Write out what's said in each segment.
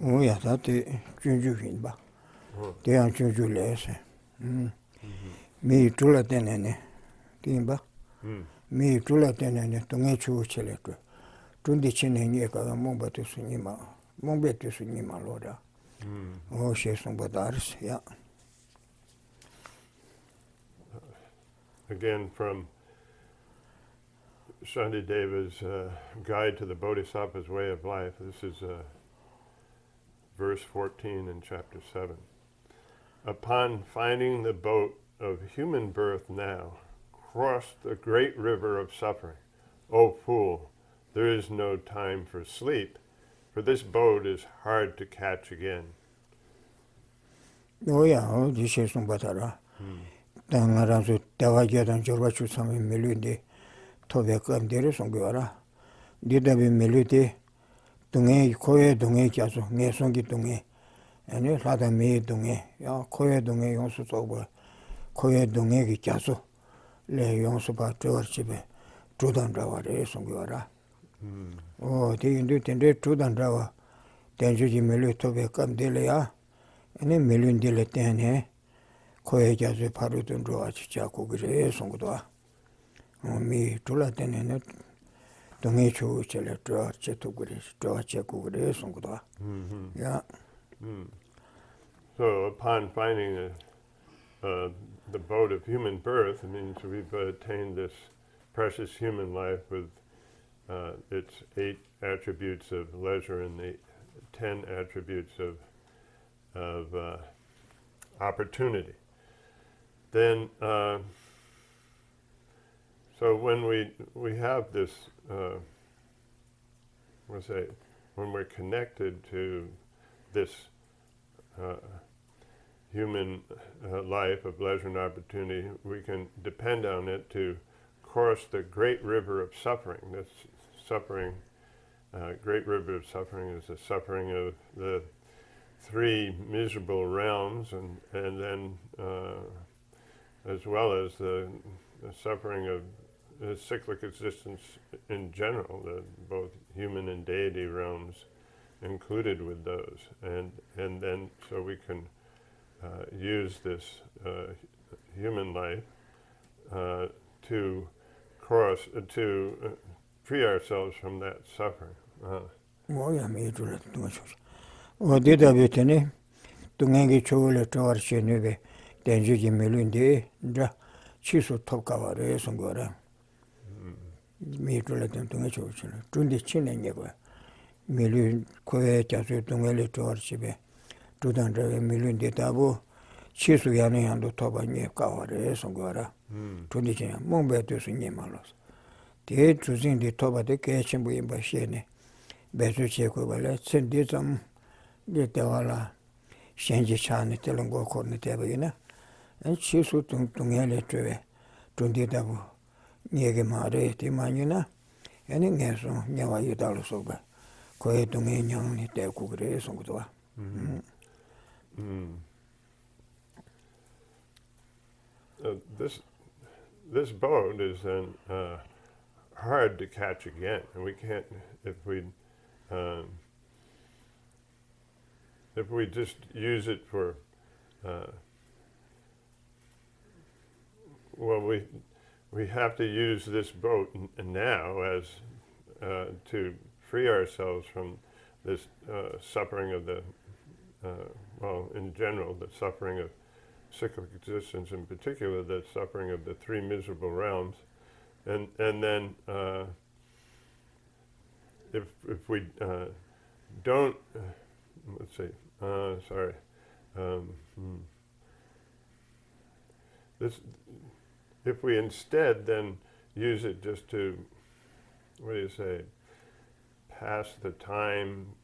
Oh, yeah, that is Junju ba. They are Junju less. Me tula tenene, Timba. Me tula tenene, Tungechu Cheleto. Tundi Chinenga, Momba to Sunima, Mombe to Sunima Loda. Oh, she's some Badars, yeah. Again, from Aryadava's Guide to the Bodhisattva's Way of Life, this is verse 14 in chapter 7. Upon finding the boat of human birth now, cross the great river of suffering. O fool, there is no time for sleep, for this boat is hard to catch again. Oh, yeah, oh, this is some Batara. Tangarazu, Tavajan, Jorbachu, some Meludi, Toveka, there is some Guara. Did have been Meludi, Tunge, Koye, Dunge, Jaso, Nesongi Tunge, and it had a me Dunge, Ya, Koye Dunge, Yonsu Soba, Koye Dunge, Jaso, Le Yonsuba, Georgibe, Trudan Drawa, some Guara. Oh, they do tender Trudan Drawa, then Juji Melu Toveka, Delia, and then Melun Diletane. Koye jazu parutun roa chichaku gire songdoa. Mi tula tenene donge chu chele roa chetu gire, roa cheku gire songdoa. Yeah. So upon finding the boat of human birth, it means we've attained this precious human life with its 8 attributes of leisure and the 10 attributes of opportunity. Then, so when we have this, when we're connected to this human life of leisure and opportunity, we can depend on it to cross the great river of suffering. This suffering, great river of suffering is the suffering of the 3 miserable realms, and then as well as the suffering of the cyclic existence in general, both human and deity realms included with those. And then so we can use this human life to cross, to free ourselves from that suffering. Denji Melundi, Chisu Thabkhe, Songora. Me to let them to me, Tundi Chin and Yago. Melu, Koe, Tasu, Tungele to Archibe, Tudandra, Melun de Tabu, Chisu Yani and the Tobani Kaware, Songora, Tundi Chin, Mombetus in Yamalos. The 8 to sing the Toba de Kitchen by Bashene, Besu Checo, send this some, the Tawala, Shanji Chan, Telango Cornetavina. And she should Tungele Treve, Tunditabu, Niegemare, Timanina, and in Gaso, Nava Yudalosoba, Koe Tungian, Tekugre, Songtua. This boat is then hard to catch again, and we can't, if we just use it for well, we have to use this boat now as to free ourselves from this suffering of the well, in general, the suffering of cyclic existence, in particular, the suffering of the 3 miserable realms, and then if we don't, let's see, this. If we instead then use it just to, pass the time,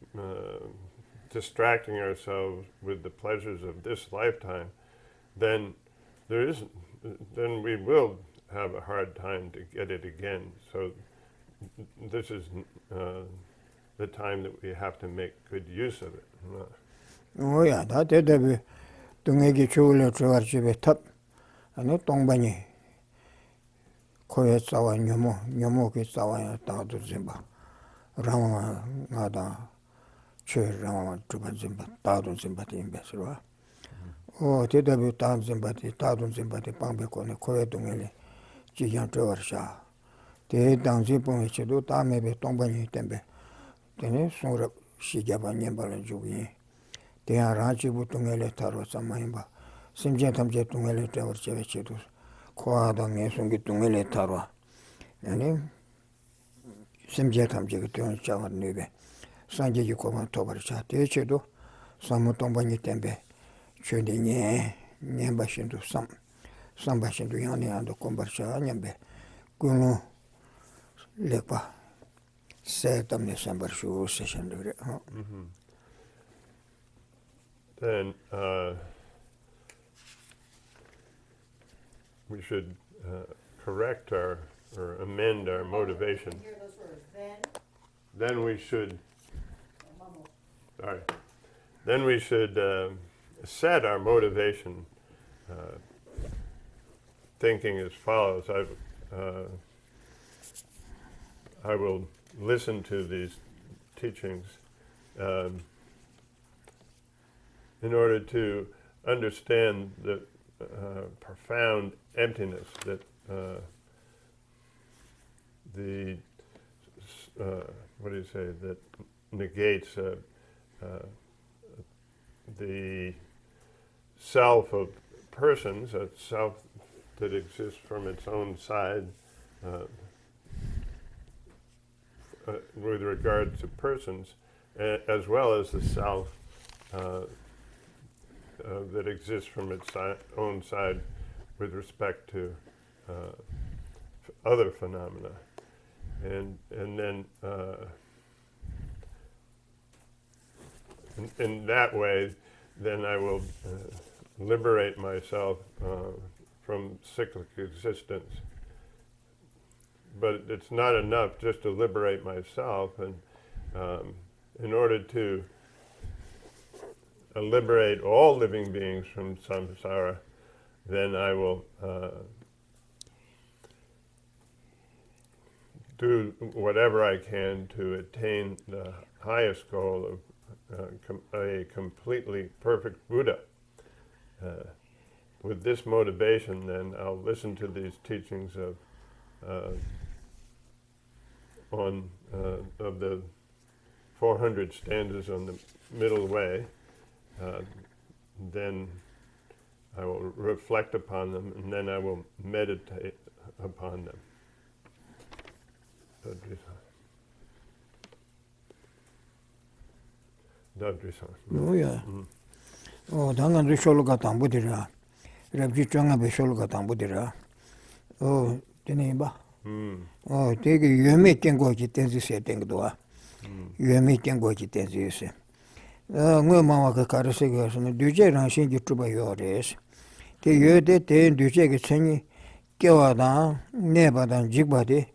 distracting ourselves with the pleasures of this lifetime, then we will have a hard time to get it again. So this is the time that we have to make good use of it. Oh yeah, that did be Tungegi Chula to Archive Top, and not Tongbani. Koye Sawa Nyomo, Nyomo Sawa Tadu Zimba, Rama Nada, Churama Tuban Zimba, Tadun Zimbati in Besra. Oh, TW Tan Zimbati, Tadun Zimbati, Pambecone, Coetumele, Gigan Torsha. Te Danzipon Chidu, Tamebe, Tombani Tembe. Tene Sora Shigaba Nimbala Jubi. Te Arachi Butungele Taro Samaimba. Simjatam Jetungele Tower Chevechidus. Quada Nesungi Tungele Taro. And Simjatam Jegatun Chavar Nube. Sanji Koma Tobarcha, Techedo, Samutombani Tembe, Chudi Nyambashin to Sambashin to Yani and the Combarcha Nyambe, Gunu Lepa, Setam December Shoe Session. Then we should correct or amend our motivation. Then we should. Sorry. Then we should set our motivation, thinking as follows. I will listen to these teachings in order to understand the profound emptiness that that negates the self of persons, a self that exists from its own side with regard to persons, as well as the self that exists from its own side with respect to other phenomena. And then in that way, then I will liberate myself from cyclic existence. But it's not enough just to liberate myself, and in order to liberate all living beings from samsara, then I will do whatever I can to attain the highest goal of a completely perfect Buddha. With this motivation, then I'll listen to these teachings of the 400 stanzas on the middle way. Then I will reflect upon them, and then I will meditate upon them. Oh, yeah. Oh, Dangan Rishologa Tambudira. Rabji Changa Bishologa Tambudira. Oh, Teneba. Oh, take a Yumi Tengoji Tenzi setting doa. Yumi Tengoji Tenzi. Mama Karasigas and Duje Ranshin Yutuba Yores. The Yode Ten Duje Getseni, Kewada, Nebadan Jigbadi,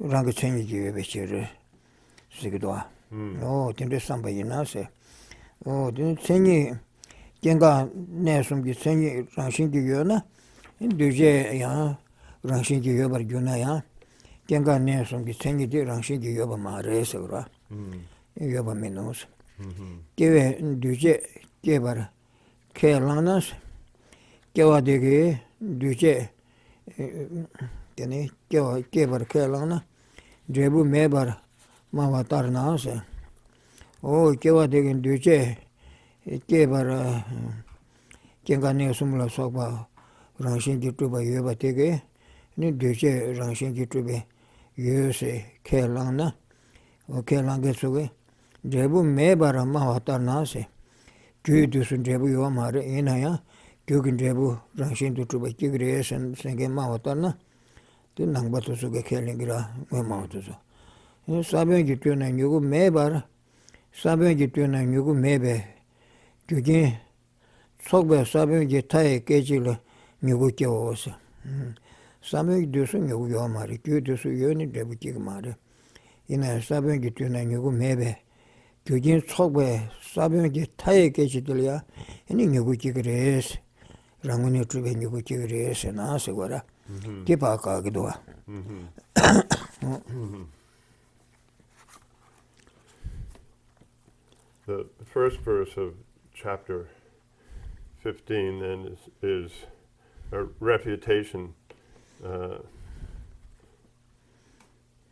Rangacheni Givechir Sigdoa. Oh, Tinder somebody nase. Oh, didn't Seni Genga Nesum Gitseni Ranshin Yona, and Duje Ya, Ranshin Yoba Junaya, Genga Nesum Gitseni Ranshin Yoba Maresura, Yoba Minos. Give Duje Geber Kerlanas, Gewadege, Duje Geber Kerlana, Jebu Meber Mavatarnas. Oh, Gewadege Duje Geber Gengane Sumla Soba Ranshin Gituba Yoba Tege, Duje Ranshin Gitube Yeshe Kerlana, or Kerlangesuge. Jebu Mebara Mahatarnase, Judusun Jebu Yomare Inaya, Jugin Jebu, Ranshin to Tubakigres and Senge Mahatarna, the Nangbatusuga Kelingra, Mamatusa. Saben Gituna Yugu Mebar, Saben Gituna Yugu Mebe, Jugin, Sogba Saben Gitai Kejila, Yugukios. Saben Dusun Yugu Yomari, Judusu Yoni Debukigmare. In a Saben Gituna Yugu Mebe. Gyujin Tsokwe, Sabiongi Taye Kechidilia, and in Yuguchigres, Ramuni Trube Yuguchigres, and Asegura, Tipaka Gidua. the first verse of chapter 15 then is a refutation.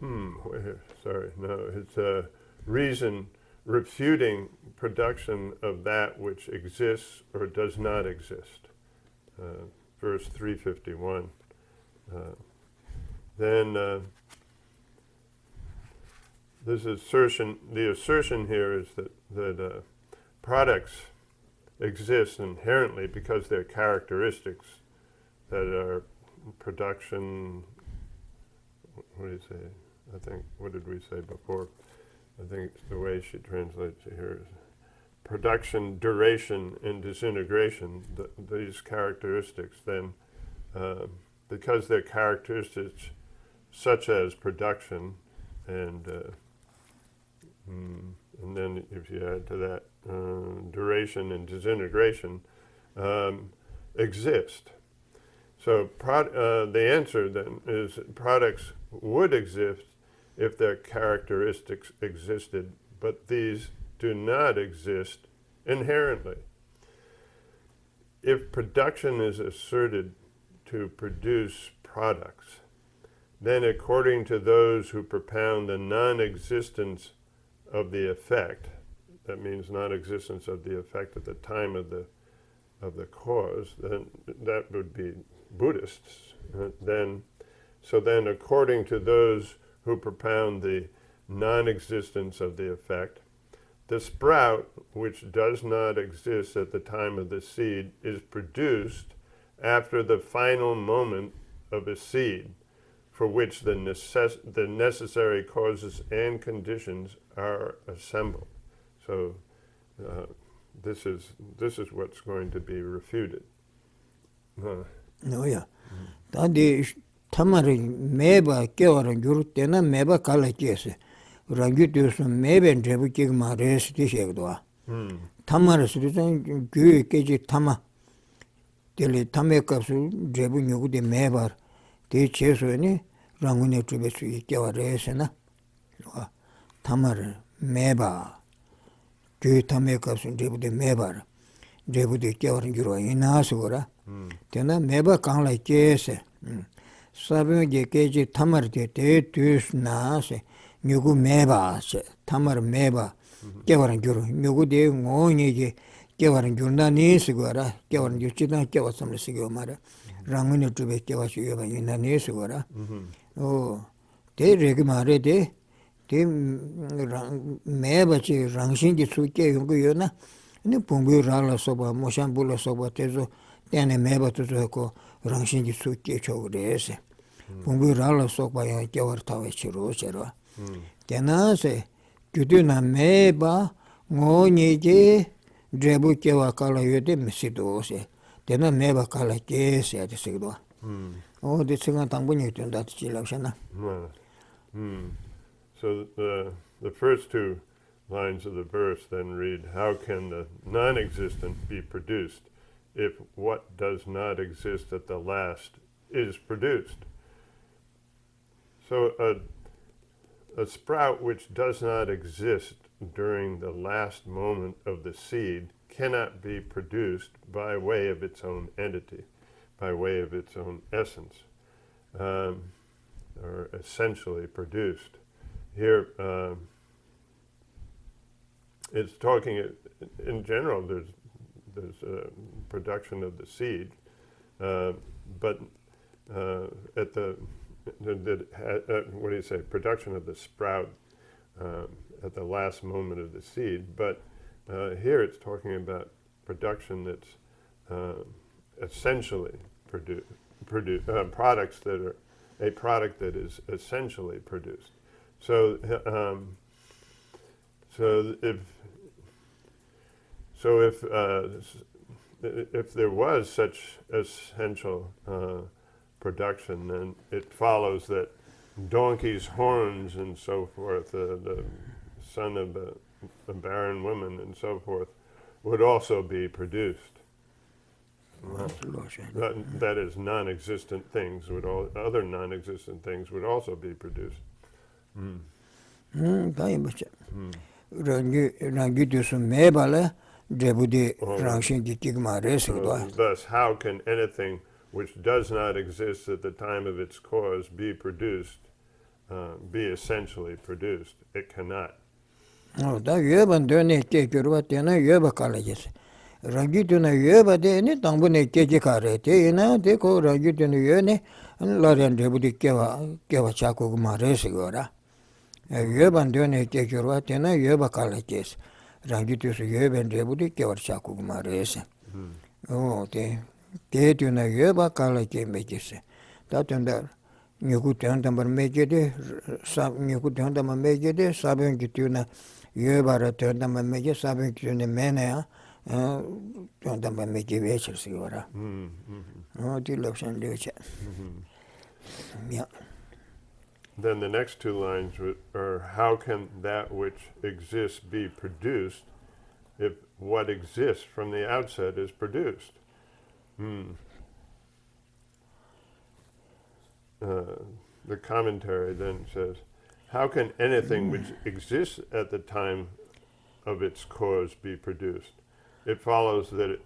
It's a reason refuting production of that which exists or does not exist. Verse 351. This assertion, the assertion here is that products exist inherently because they're characteristics that are production. What do you say? I think, what did we say before? I think the way she translates it here is production, duration, and disintegration. These characteristics then, because they're characteristics such as production, and then if you add to that duration and disintegration, exist. So the answer then is products would exist if their characteristics existed, but these do not exist inherently. If production is asserted to produce products, then according to those who propound the non-existence of the effect, that means non-existence of the effect at the time of the cause, then that would be Buddhists. So then according to those who propound the non-existence of the effect, the sprout, which does not exist at the time of the seed, is produced after the final moment of a seed, for which the necessary causes and conditions are assembled. So this is what's going to be refuted. No, yeah. Tadi tamari meba kewaran gyurutena meba kala kese. Rangi diyorsun meben trebu kigma resi shegdwa. Tamara sürüsen güyü keci tama. Deli tame kapsu trebu nyugu de mebar. De chesoni rangune trebesu kewa resi na. Tamara meba. Güyü tame kapsu trebu de mebar. Trebu de kewaran gyurwa inasu gora. Tena meba kangla kese. Sabyo ge keji tamar de tus na se. Nyugu meba se. Tamar meba. Kewaran gyuru. Nyugu de ngoni ge kewaran gyurna nisi gora. Kewaran gyurchita kewa samla sigyo mara. Ranguni trube kewa shiyoba ina nisi gora. De regi mare de meba chi rangshingi suke yungu yo na. Ni pungbu rala soba, moshambula soba tezo. Tene meba tuzo ko rangshingi suke chogu rese. Pungbu rala soba ya kewar tawa chiro chero. Tena se gyudu na meba ngoni je drebu kewa kala yode misido se. Tena meba kala ke se ati sigdo. De singa tangbu nyutun dati chilakshana. So the first two lines of the verse then read, how can the non-existent be produced if what does not exist at the last is produced? So a sprout which does not exist during the last moment of the seed cannot be produced by way of its own entity, by way of its own essence, or essentially produced. Here, it's talking in general. There's production of the seed, but at what do you say? Production of the sprout at the last moment of the seed. But here it's talking about production that's essentially products that are a product that is essentially produced. So if there was such essential production, then it follows that donkey's horns and so forth, the son of a barren woman and so forth, would also be produced. That is, non-existent things other non-existent things would also be produced. rangi dusu mebala debudi rangshin ki kigma resigdwa. Thus, how can anything which does not exist at the time of its cause be produced, be essentially produced? It cannot. Da yeban döne ke kurwa tena yeba kalajes. Rangi tuna yeba de ne tambu ne keje kare te ina de ko rangi tuna yene laren debudi kewa chaku ma resigora. Yeban döne ke kurwa tena yeba kalajes. Rangi tusu yeben debudi kewa chaku ma resi. Oh te tuna yeba kalaje mejese. Da tunda nyuku tendambar mejede nyuku tendambar mejede sabun kituna yebara tendambar meje sabun kituna mene tendambar meje vecher sigora. Oh ti lopsan leche. Yeah. Then the next two lines are, how can that which exists be produced if what exists from the outset is produced? The commentary then says, how can anything which exists at the time of its cause be produced? It follows that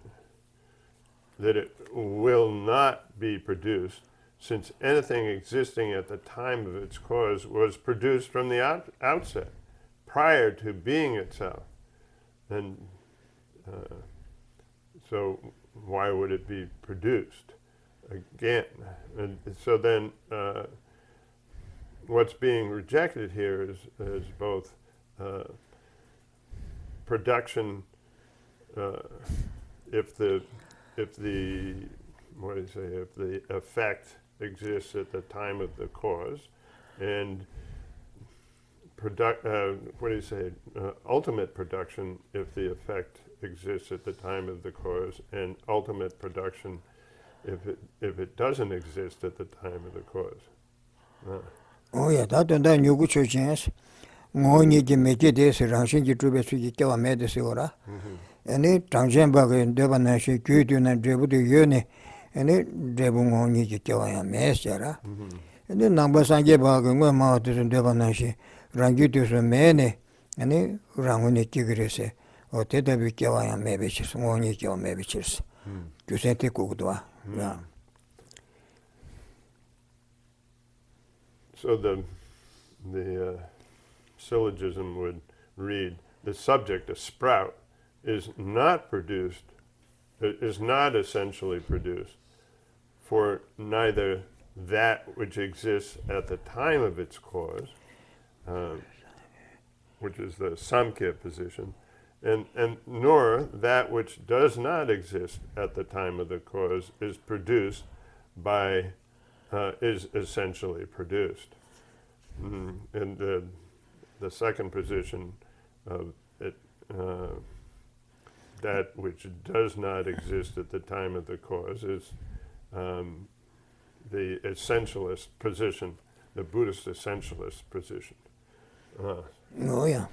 it will not be produced, since anything existing at the time of its cause was produced from the outset, prior to being itself. And so why would it be produced? Again, and so then what's being rejected here is both production, if the what do you say, if the effect exists at the time of the cause, and ultimate production if the effect exists at the time of the cause, and ultimate production if it doesn't exist at the time of the cause. Oh yeah, that and then you go to chance. Ngoni ki meje des rangshin ki trube su ki kewa me des ora. Ene tangjen ba ge deba na shi kyudu na debu de yone. Ene debu ngoni ki kewa ya me sera. Ene namba sanje ba ge ngo ma de deba na shi rangi de su me ne. Ene ranguni ki grese. O te de bi kewa ya me be chis ngoni kewa me be chis. Kusete kugdwa. Yeah. So the syllogism would read, the subject, a sprout, is not produced, is not essentially produced, for neither that which exists at the time of its cause, which is the Thabkhe position, and nor that which does not exist at the time of the cause is produced by, is essentially produced. And the second position of it, that which does not exist at the time of the cause is the essentialist position, the Buddhist essentialist position. Oh yeah.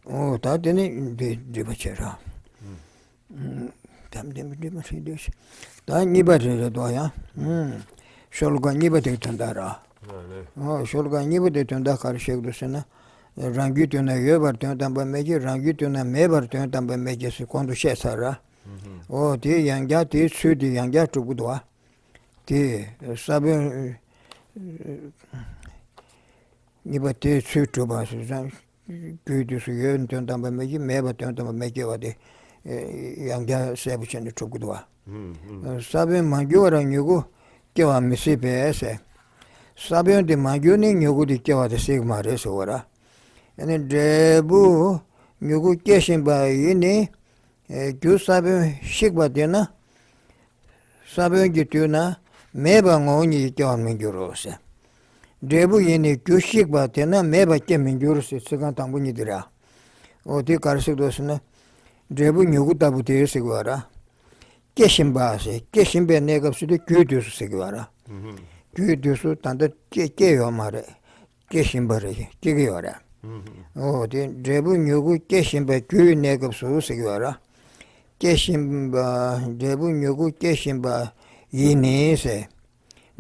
Oh, that didn't do bachera. Damn them do much dish. That nibati doya. Sholga nibati tandara. Oh, Sholga nibati tanda karshegusena. Rangituna yebar tamba meji, rangituna mebar tamba meji secondo shesara. Oh, the yanga, the sudi yanga to Budwa. The sabin nibati sutubas. Good su yön tamba meji, meba tamba meji wade yanga sebuchen to Budwa. Sabin Magyora Nugu, Kewa Mississippi esse. Sabin de Magyuni Nugu di Kewa the Sigma Resora. And then Debu Nugu Keshin by Yini, Ju Sabin Shigba Dena, Sabin Gituna, Meba Ngoni Kewa Mingurose. Debu Yini Kushigba Tena, Meba Keminjurus, second Tambunidira. O the Karsidosna, Debu Nugu Tabuti Sigara. Keshimbase, Keshimbe negap su de Kudus Sigara. Kudusu tanda Keyomare, Keshimbare, Kigiora. Oh, the Debu Nugu Keshimba Ku negap su Sigara. Keshimba, Debu Nugu Keshimba Yinise,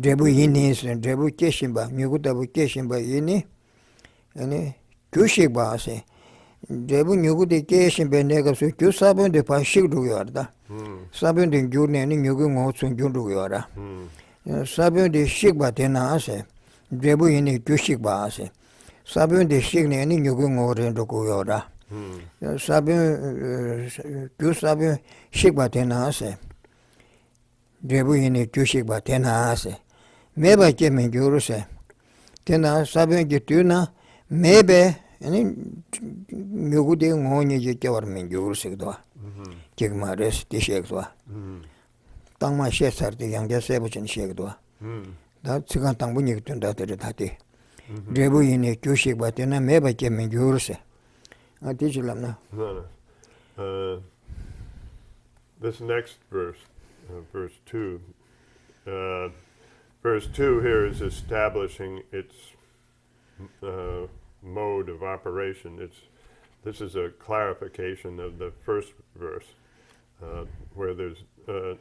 Debu Yinis and Debu Keshimba, Nugu Tabu Keshimba Yini, and Kushibase, Jebu nyugu de Geshe benega su gyu sabun de pa shik du yorda. Sabun de gyur ne ni nyugu ngo sun gyur du yora. Sabun de shik ba tena ase. Jebu yini gyu shik ba ase. Sabun de shik ne ni nyugu ngo ren du gu yora. Sabun gyu sabun shik ba tena ase. Jebu yini gyu shik ba tena ase. Meba ke men gyuru se. Tena sabun ki tu na mebe yani nyugu de ngoni je ke war men gyuru se do. Kigma res ti shek do. Tangma she sar de yang ja se bu chen shek do. Da tsigan tangbu ni tun da de da de. Jebu yini gyu shik ba tena meba ke men gyuru se. Ati chilam na. This next verse, verse 2, verse 2 here is establishing its mode of operation. This is a clarification of the first verse, where there's a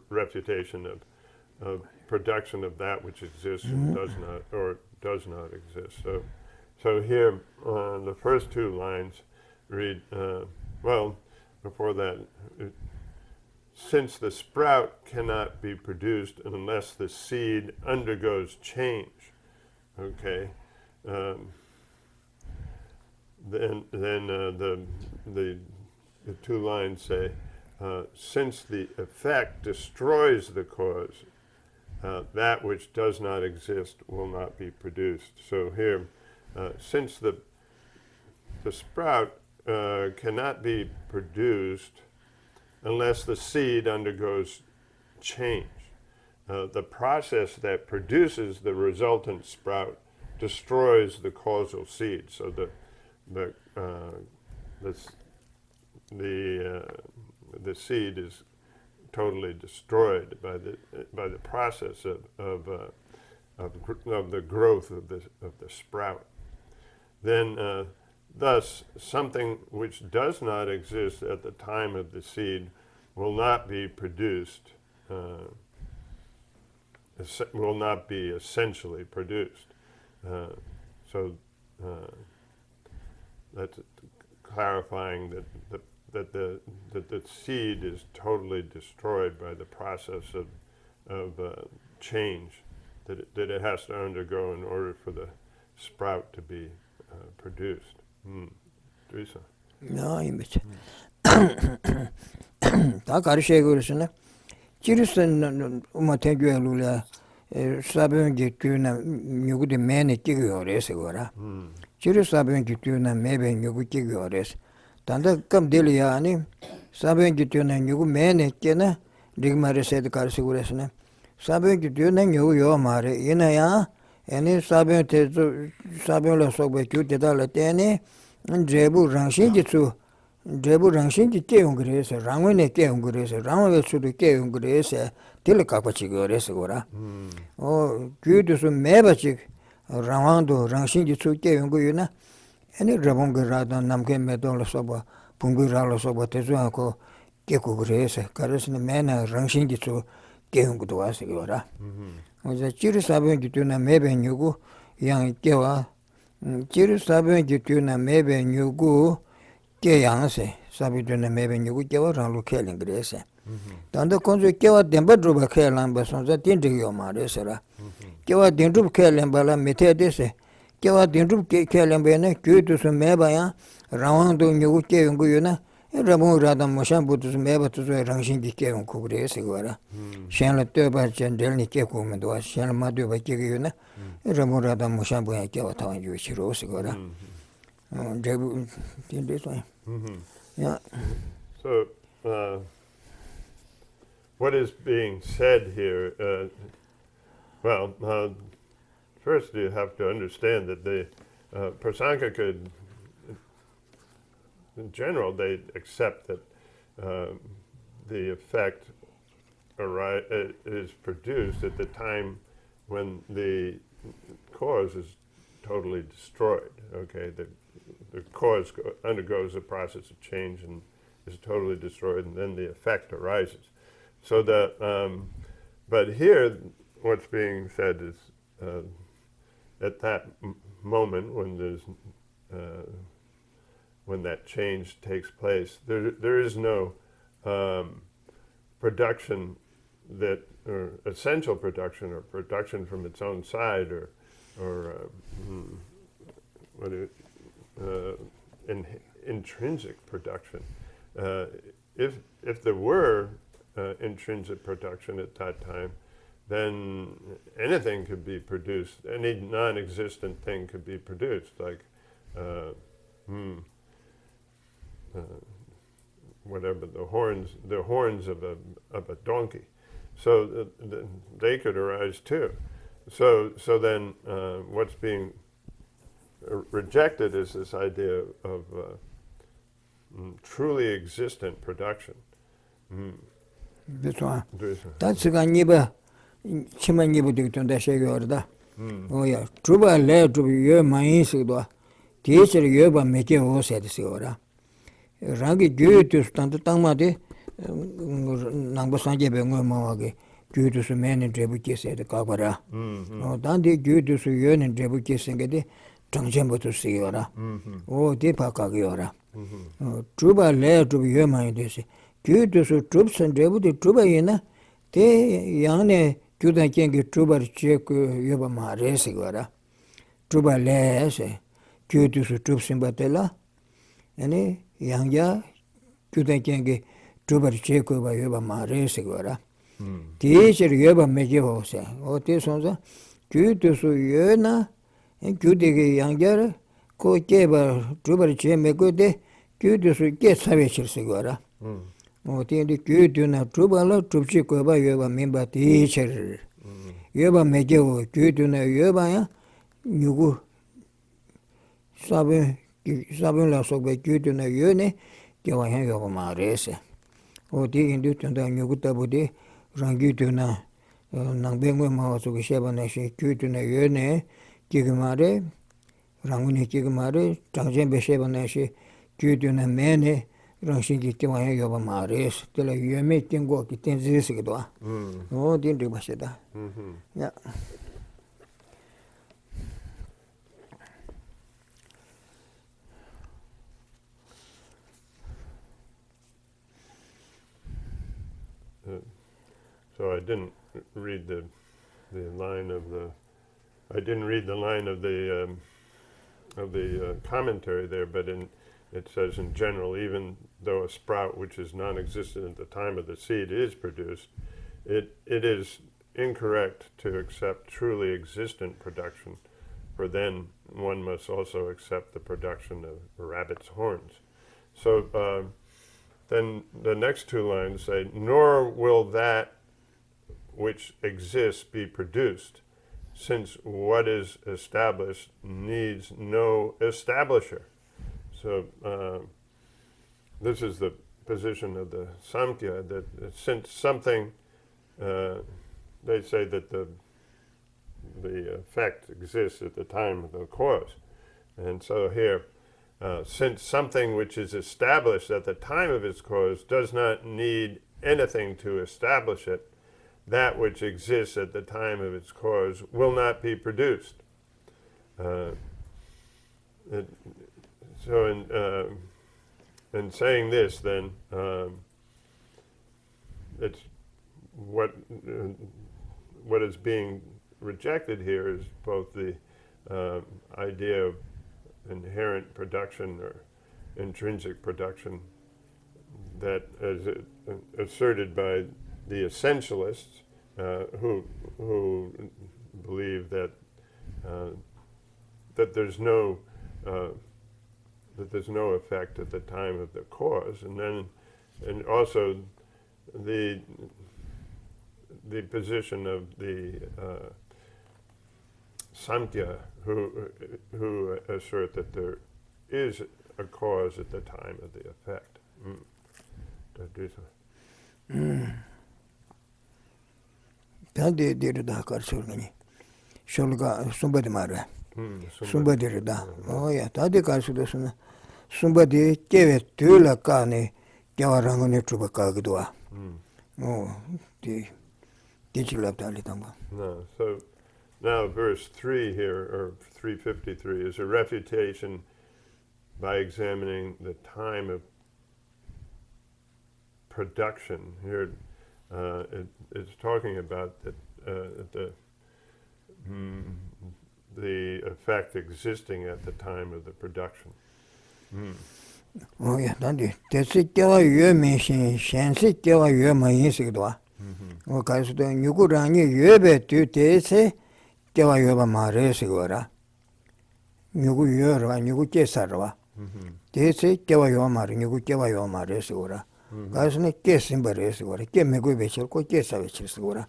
refutation of production of that which exists and does not exist. So here, the first two lines read, before that, since the sprout cannot be produced unless the seed undergoes change, okay, then the two lines say, since the effect destroys the cause, that which does not exist will not be produced. So here, since the sprout cannot be produced unless the seed undergoes change. The process that produces the resultant sprout destroys the causal seed. So the seed is totally destroyed by the process of the growth of the sprout. Then, thus, something which does not exist at the time of the seed will not be produced, will not be essentially produced. So that's clarifying that the seed is totally destroyed by the process of change that it has to undergo in order for the sprout to be produced. Teresa. No, image. Da karışıya görürsün. Çirisen umategüye lula sabun gittiğine nyugu de mene kigiyor ese gora. Çiri sabun gittiğine mebe nyugu kigiyor ese. Tanda kam deli yani sabun gittiğine nyugu mene kene digmare sed karşı görürsün. Sabun gittiğine nyugu yo mare yine ya yani sabunla sokbe küte dala tene jebu rangshin jitsu jebu rangshin ji ke ungre rangwe ke ungre rangwe sudu ke ungre til kakpachi gore gora o gyudu su mebachi rangwando rangshin jitsu ke unguyuna yani rabong rada namke medon la soba pungu rala soba tezu ko ke kugre karasne mena rangshin jitsu ke ungudo gora 오자 치르 사변 기투나 매베 뉴고 양 깨와 치르 사변 기투나 매베 뉴고 깨양세 사비드나 매베 뉴고 깨와 랑로 켈링 그래세 단도 콘조 깨와 뎀바드로바 켈랑 바선자 틴디요 마레세라 깨와 딘드루 켈랭 발라 메테데세 깨와 딘드루 켈랭 베네 규투스 매바야 라왕도 뉴고 깨용고요나 Ramon Radam Moshan Buddhas Mebatus Rangshin Dike and Kugre Sigara. Shanla Turba Chandel Kekumendo, Shan Madu by Kiguna, Ramon Radam Moshan Buakata, you Shiro Sigara. In this way. Yeah. So, what is being said here? First you have to understand that the Prasanka could. In general, they accept that the effect is produced at the time when the cause is totally destroyed. Okay, the cause undergoes a process of change and is totally destroyed, and then the effect arises. So that, but here, what's being said is at that moment when that change takes place, there is no production that, or essential production, or production from its own side, or intrinsic production. If there were intrinsic production at that time, then anything could be produced. Any non-existent thing could be produced, like whatever, the horns of a donkey. So they could arise too. So then what's being rejected is this idea of truly existent production. This one. That's a niba chimanibu dictum order. Oh, yeah. Truba led to your main teacher yoba make you said Siora. Rangi due to stand the Tamade Nambasanje Bengo due to some men in Trebuki said the Kabara. Oh, Dandi due to Suyon and Trebuki singed Tangjambo to Siora. Oh, Depa Kagiora. Truba led to your mind. Due to troops and Trebuki Truba Yena, they Yane Judan King Truba check Yoba Mare Sigora. Truba less due to troops in Batella. And Yanga Judan King Truba check over Yoba Mare Sigora. Teacher Yoba Mejiose, or Tisonza, due to Suyena and Judy Younger, Co Jeba Truba Che Megode, due to get Savage Sigora. Oh, the good do not Trubala, Trupchikoba Yoba member teacher. Yoba Mejo, good do not Yoba, you go Sabin Loss of a good do not Yone, Johan Yoba Marese. Oh, the Indutun Yuguta Budi, Rangutuna, Nambengo Maus of Shabanashi, good do not Yone, Kigamare, Ranguni Kigamare, Tanjembe Shabanashi, good do not mene. Ranshingi Tiwaya Yoba Mares, till you make him go to 10 years ago. Oh, didn't do much of that. Yeah. So I didn't read the line of the. I didn't read the line of the commentary there, but it says in general, even though a sprout which is non-existent at the time of the seed is produced, it is incorrect to accept truly existent production, for then one must also accept the production of a rabbit's horns. So then the next two lines say, nor will that which exists be produced, since what is established needs no establisher. So this is the position of the Samkhya, that since something, they say that the effect exists at the time of the cause. And so here, since something which is established at the time of its cause does not need anything to establish it, that which exists at the time of its cause will not be produced. So in saying this, then it's what is being rejected here is both the idea of inherent production or intrinsic production that is asserted by the essentialists who believe that that there's no effect at the time of the cause, and also the position of the Samkhya who assert that there is a cause at the time of the effect. Oh yeah, Tadi Karsudasana. Somebody gave it to la cane, Yawarangone Trubakagdua. Oh, the digital of Talitamba. No, so Now, verse 3 here, or 353, is a refutation by examining the time of production. Here, it's talking about the effect existing at the time of the production. Oh, yeah, that's it. You mentioned Shansi, you may say, or Casdo, you could run you to Tese, Teva Yoba Mare Sigora. You could hear and you could get Sarva. Tese, Teva Yomar, you could Teva Yomare Sigora. Casne, Kessin Bares, or Kemego Vessel, Kesavich Sigora.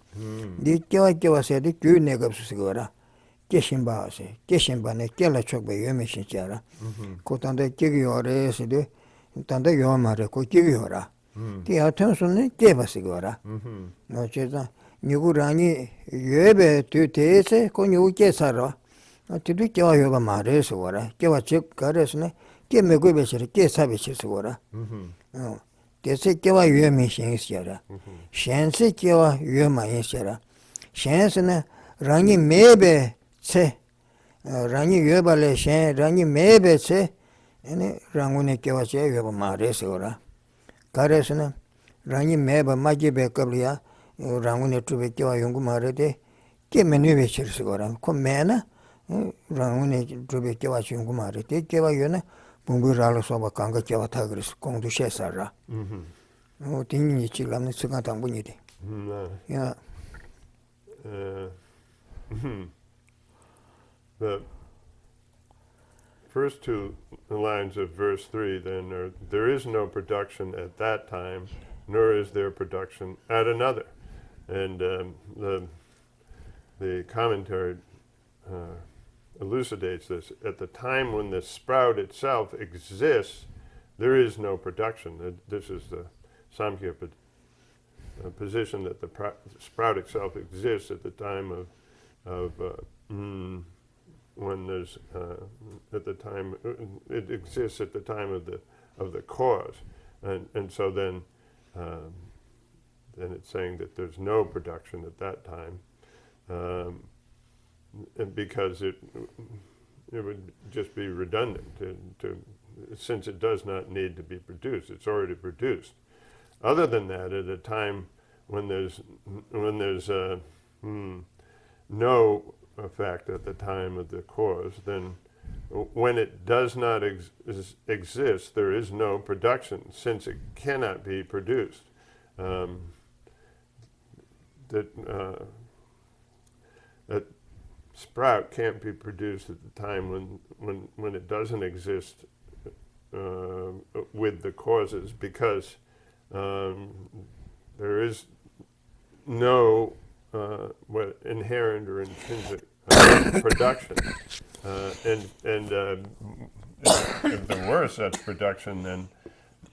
The Teva said, the two negabs Sigora. Geshe, Geshe, Kella Chok by Yemishin Chara. Cotanda Kigiore, Sidi, Tanda Yomare, Kokiora. The attention gave us Sigora. No Chesa, Nugurani, Yebe, two Tese, Konyuke Sara. Not to do Kyoba Mare Sora, Kewachik Garesne, Kemegubes, Kesavich Sora. No, they say Kewa Yemishin Sierra. Shansi Kewa Yema Sierra. Shansana, Rani Mebe. Se Rani Yobale Shen, Rani Mebe se, and Rangune Kewache Yoba Mare Sora. Caresana, Rani Meba Majibe Cabria, Rangune Trubekiwa Yungumare de, Kemenuvichir Sora, Comena, Rangune Trubekiwa Yungumare, Keva Yuna, Bunguralo Soba Kanga Kewa Tagris, Kong du Shesara. No Tini Chilam Sugatambunidi. Yeah. The first two lines of verse 3 then are, there is no production at that time, nor is there production at another. And the commentary elucidates this. At the time when the sprout itself exists, there is no production. This is the Thabkhe position that the sprout itself exists at the time of when there's at the time it exists at the time of the cause, and so then it's saying that there's no production at that time, and because it would just be redundant to since it does not need to be produced, it's already produced. Other than that, at a time when there's no effect at the time of the cause, then when it does not exist, there is no production, since it cannot be produced. That sprout can't be produced at the time when it doesn't exist with the causes, because there is no inherent or intrinsic production, and if there were such production, then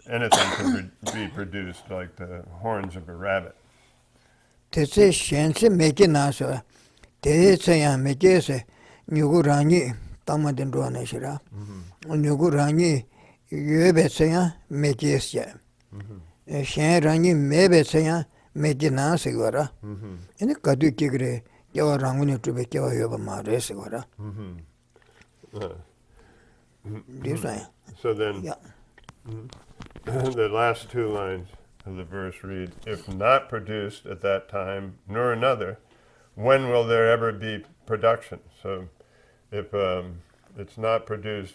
anything could be produced, like the horns of a rabbit. Tese shense meke naso, tese ya meke se nyugu rangi tamadin ruane shira, nyugu rangi yebe se ya meke se, shen rangi mebe se ya meke nase gora, ene kadu kigre Kewa rangune trube kewa yoba mare se gora. So then, the last two lines of the verse read, if not produced at that time, nor another, when will there ever be production? So if it's not produced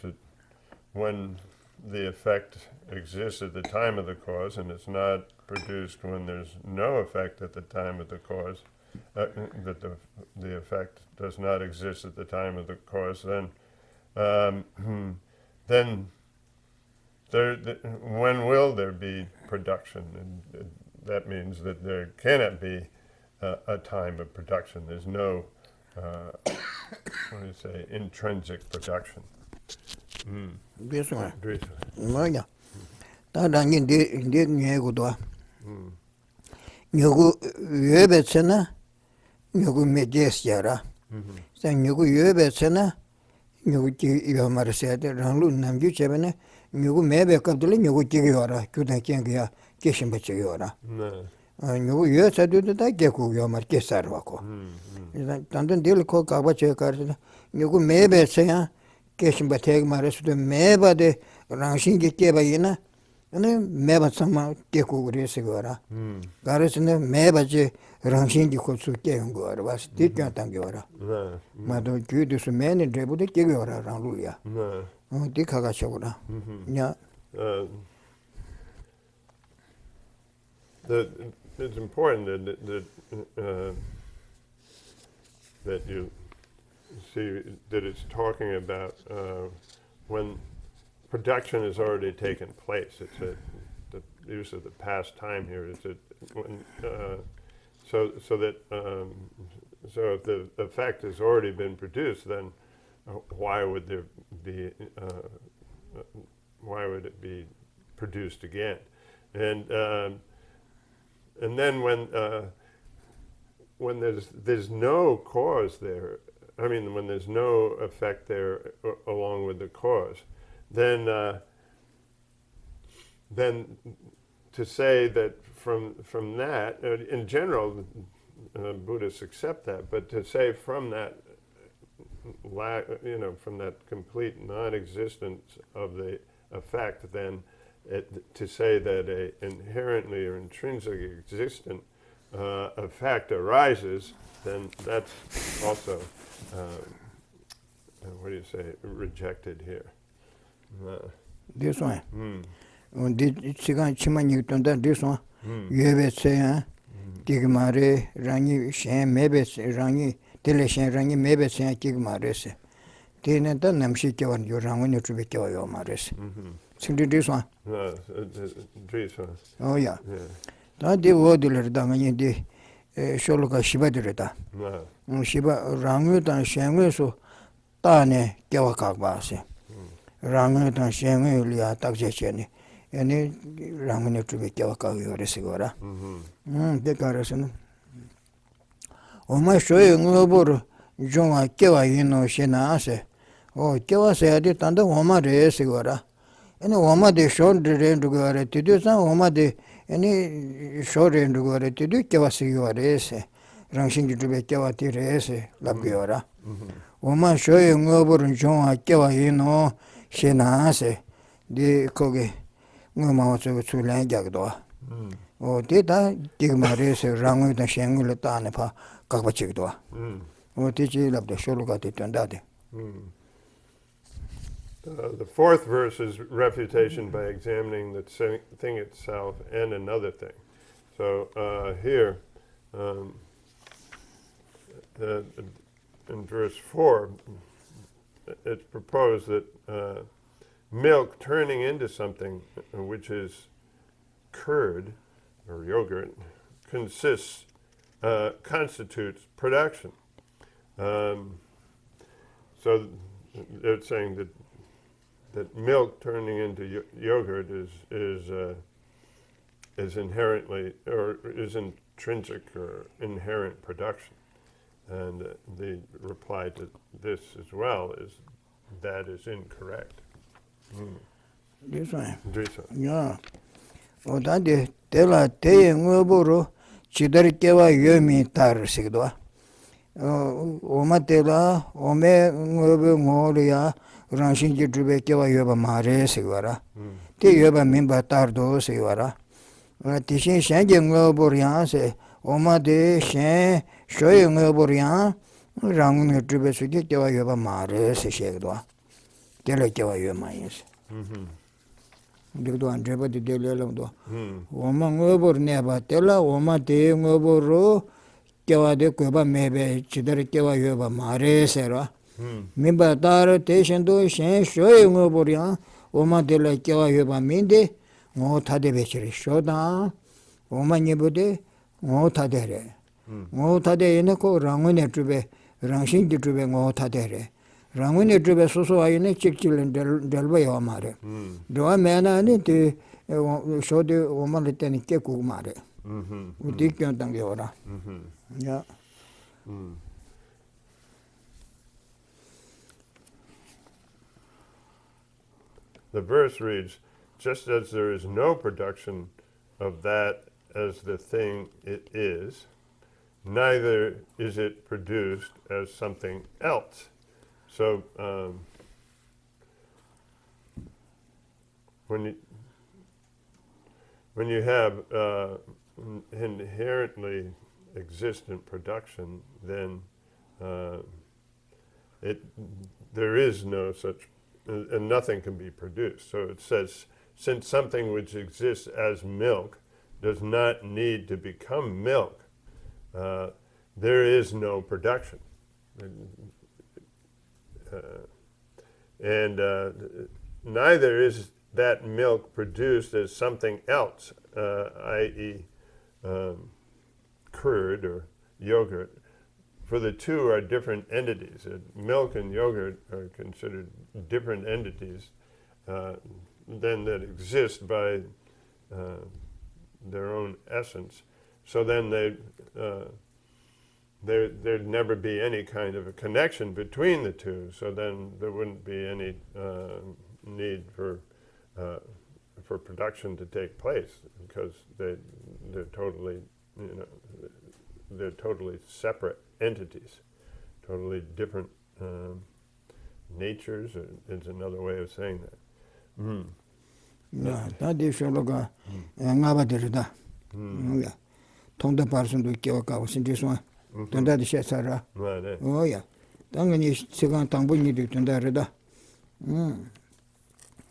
when the effect exists at the time of the cause, and it's not produced when there's no effect at the time of the cause, that the effect does not exist at the time of the cause, then when will there be production? And that means that there cannot be a time of production. There's no, what do you say, intrinsic production. This one. Moya. Tadangin de nyego do. Nyego yebetsena, nyego mejesyara. Sen nyego yebetsena, nyego ki yomarsede ranlu namju chebene, nyego mebe kabdele nyego ki yora, kudan kengiya keshin beche yora. 누구 여자들도 다 개고요 말게 살아고 단단 딜코 가바체 가르다 누구 매배세야 계신 바태 말했어도 매바데 랑신게 깨바이나 아니 매바상마 개고 그래서 거라 가르스는 매바지 랑신게 고수 깨는 거라 봐서 뒤껴 당겨라 마도 규도스 매는 데부데 깨겨라 랑루야 뒤카가 쳐고라 냐 It's important that you see that it's talking about when production has already taken place. It's the use of the past time here. It's when, so that so if the effect has already been produced, then why would there be why would it be produced again? And then when there's no cause there, I mean when there's no effect there along with the cause, then to say that from that, in general, Buddhists accept that, but to say from that from that complete non-existence of the effect, then to say that a inherently or intrinsically existent effect arises, then that's also, what do you say, rejected here. This one. Sigan Chimani Tunda, this one. Yevetse, Kigmare, Rangi, Shen, Mebes, Rangi, Teleshen, Rangi, Mebes, and Kigmares. Tineta Namshikawan, your Rangi to be Kyo Mares. This one. Oh, yeah. That the order Dangani de Sholoka Shiba Direta. Shiba Rangut and Shangu so Tane Kawakabase. Rangut and Shangu Lia Takjecheni. Any Rangun to be Kawaka or Sigora. The garrison. Oh, my showing over John Kewa, Shenase. Oh, Kewa said it under Homa de Sigora. Any woman they showed the rain to go to do some woman they any short rain to go to do Kawasi or race, ranching to be Kawati race, Labiora. Woman showing over and John Kawa, Shenase, the Kogi, no mouse to Langagdo. Oh, did I dig my race around with the Shangulatanepa, Kakachigdo? Oh, teach you of the Shologati Tandati. The fourth verse is refutation by examining the thing itself and another thing. So here, in verse 4, it's proposed that milk turning into something which is curd or yogurt constitutes production. So they're saying that milk turning into yogurt is inherently or is intrinsic or inherent production, and the reply to this as well is that is incorrect. This one. Yeah. Oh, that is Tela Tayangoboro Chidarkewa Yomi Tar Sigdwa. Omatela, Ome Moria. Ranshin Jitrubekewa Yoba Mare Sigara. Te Yoba Mimba Tardo Sigara. Tishin Shanging Borian, Oma de Shen, showing Borian, Rangun Trubesikewa Yoba Mare Sigedwa. Telekewa Yomayes. Dudu and Jeba de Delando. Oma Ngobor Neba Tela, Oma de Ngoboro, Kewa de Kuba Mebe, Chidarkewa Yoba Mare Sera. Mimba Tara Tation do Shen showing Oboria, Oma de la Kewa Yoba Minde, Mo Tadebecheri Shoda, Oma Nibude, Mo Tadere. Mo Tade Inako, Rangune Trube, Ranshin Trube, Mo Tadere. Rangune Trube Soso Ayane Chichil and Delway Omare. Do I mana to show the woman Lieutenant Keku Mare? We dig Yantangiora. Yeah. The verse reads, just as there is no production of that as the thing it is, neither is it produced as something else. So when you have inherently existent production, then there is no such, and nothing can be produced. So it says, since something which exists as milk does not need to become milk, there is no production. And neither is that milk produced as something else, i.e. Curd or yogurt, for the two are different entities. Milk and yogurt are considered different entities then that exist by their own essence. So then there'd never be any kind of a connection between the two. So then there wouldn't be any need for production to take place, because they're totally, they're totally separate entities, totally different natures. Is another way of saying that. Tadi shologa ngaba derida. Yeah. Tonda person do kiwa ka sinti so. Tonda de shesara. Oh yeah. Tangani sigan tangbuni de tonda reda.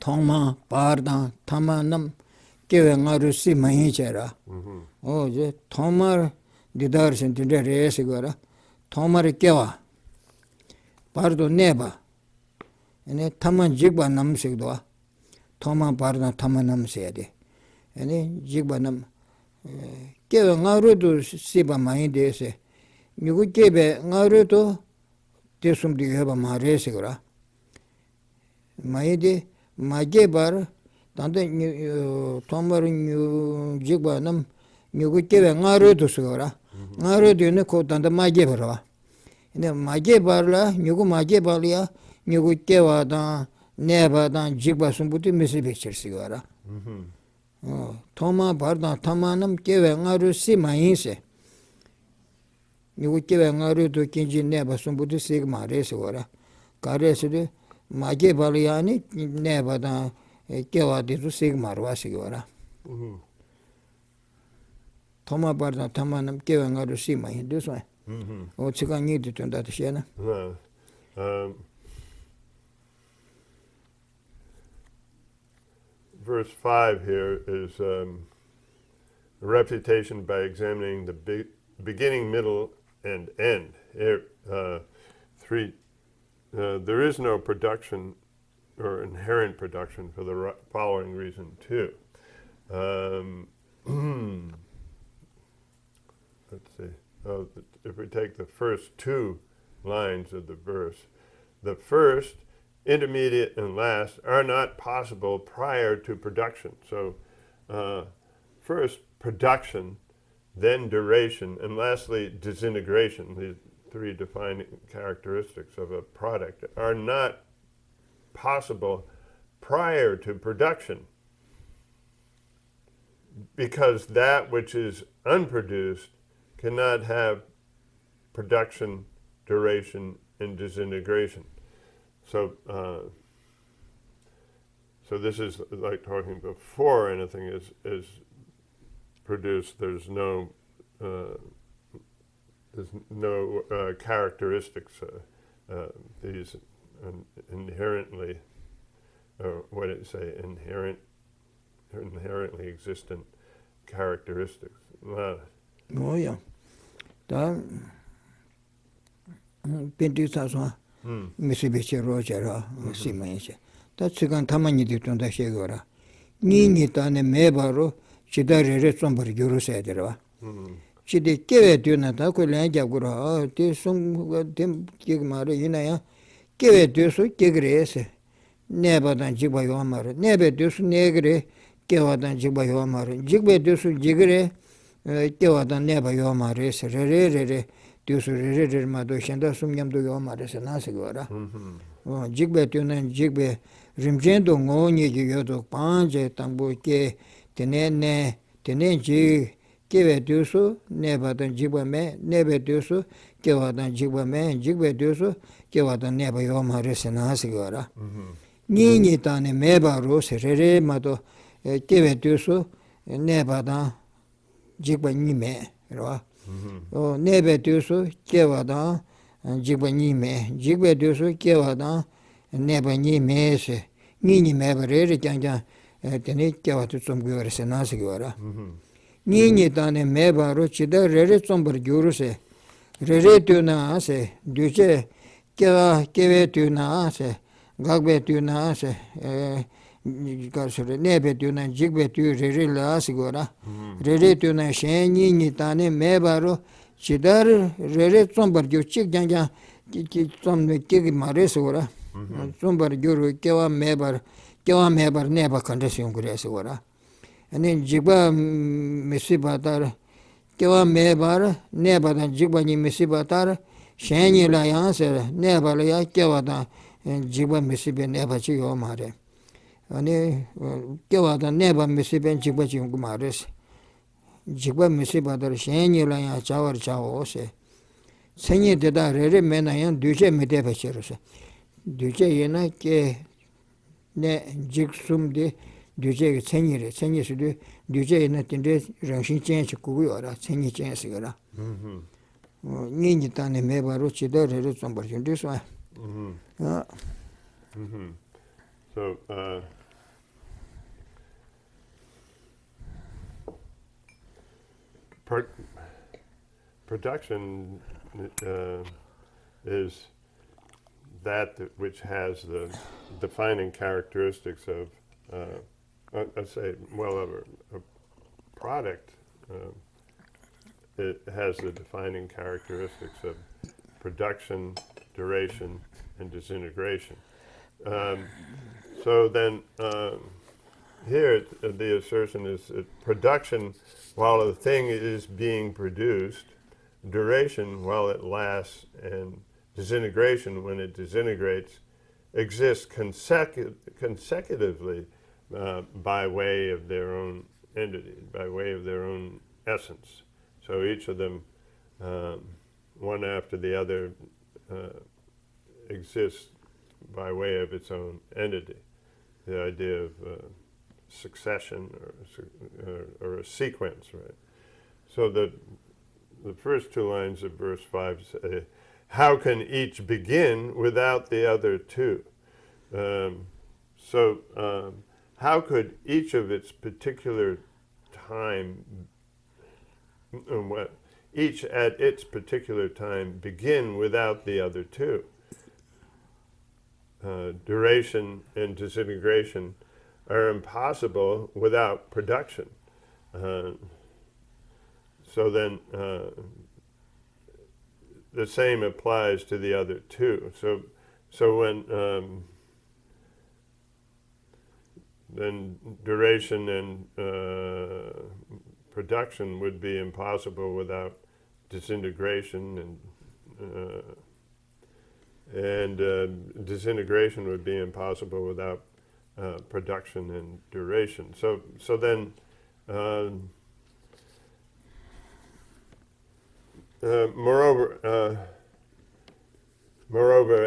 Tongma parda tamanam kiwa ngaru si mahi chera. Oh je tomar didar sinti de resigara. Tomar kiwa. Pardo neba. Ene taman jigba nam sigdwa. Toma parna tamanam sede. Ene jigba nam kewe ngarudu siba mahi dese. Nyugu kebe ngarudu tesum di heba mahare sigura. Mahi de maje bar tanda tomar jigba nam nyugu kebe ngarudu sigura. Ngarudu ne ko tanda maje barwa. Ene maje barla nyugu maje barlia nyugu kewa da neba dan jigba sumbuti misi picture sigara. Toma barda tamanam kewe ngaru si mahinse. Nyugu kewe ngaru to kinji neba sumbuti sigma re sigara. Kare sidi maje baliyani neba dan kewa ditu sigma rwa sigara. Toma barda tamanam kewe ngaru si mahin. This one. O chika nidi tunda tishena. Verse 5 here is a refutation by examining the beginning, middle, and end. There is no production or inherent production for the following reason too. Let's see. If we take the first two lines of the verse, the first, intermediate, and last are not possible prior to production. So first production, then duration, and lastly disintegration. These three defining characteristics of a product are not possible prior to production, because that which is unproduced cannot have production, duration, and disintegration. So this is like talking before anything is produced. There's no characteristics. These inherently, or what did it say? Inherently existent characteristics. Oh yeah. Da pinti Mitsubishi Rogera, Simonse. That's a Tamani di Tunda Shegora. Nini Tane Mebaro, Chidari Retsomber Jurusedera. She did give to Natako Langagura, Tisum, Tim Gigmara, Inaya, give it to so Gigrese, never than Jibayomar, never do negre, give than Jibayomar, Jigbe do so Jigre, give than never Yomares, Rere. Diusu mado shenda sumyam do yo mare se na sigora. Jigbe tunen jigbe rimjendo ngoni gi yodo panje tambo ke tenen ji kewe dusu neba dan jigba me nebe dusu kewa dan jigba me jigbe dusu kewa dan neba yoma resi nasi gara nini tani meba rusi rere mato kewe dusu neba dan jigba ni me nebe dusu kewa dan jigba ni me jigbe dusu kewa dan neba ni me se nini meba rere kyang teni kewa tu tsumgyo resi nasi gara nini tani meba ru chida rere tsumbar gyuru se rere tu na se duje kewe tu na se gagbe tu na se nebe tu na jigbe tu rere la se gora rere tu na shen nini tani meba ru chida rere tsumbar gyuru chik jang tsumne kiki mare se gora tsumbar gyuru kewa mebar neba kanda se yungure se gora ane jigba misi batar kewa mebar neba dan jigba ni misi batar shenyi la yang se neba la ya kewa dan jigba misi be neba chi yo mare ane kewa dan neba misi be jigba chi yung mare se jigba misi batar shenyi la yang chawar chawo se senyi deda rere mena yang duje me deba chiru se duje yena ke ne jig sumdi duje senyi sudu duje na tinde rangshin chen chi kugu yora senyi chen sigara nini tani meba ru chida rere tsombar chundu swa So production is that which has the defining characteristics of let's say, well, a product, it has the defining characteristics of production, duration, and disintegration. So then here the assertion is that production, while the thing is being produced, duration, while it lasts, and disintegration, when it disintegrates, exists consecutively by way of their own entity, by way of their own essence. So each of them, one after the other, exists by way of its own entity. The idea of succession or a sequence, right? So the first two lines of verse 5 say, how can each begin without the other two? How could each of its particular time, each at its particular time begin without the other two? Duration and disintegration are impossible without production. So then the same applies to the other two. So when then duration and production would be impossible without disintegration, and disintegration would be impossible without production and duration. So then moreover,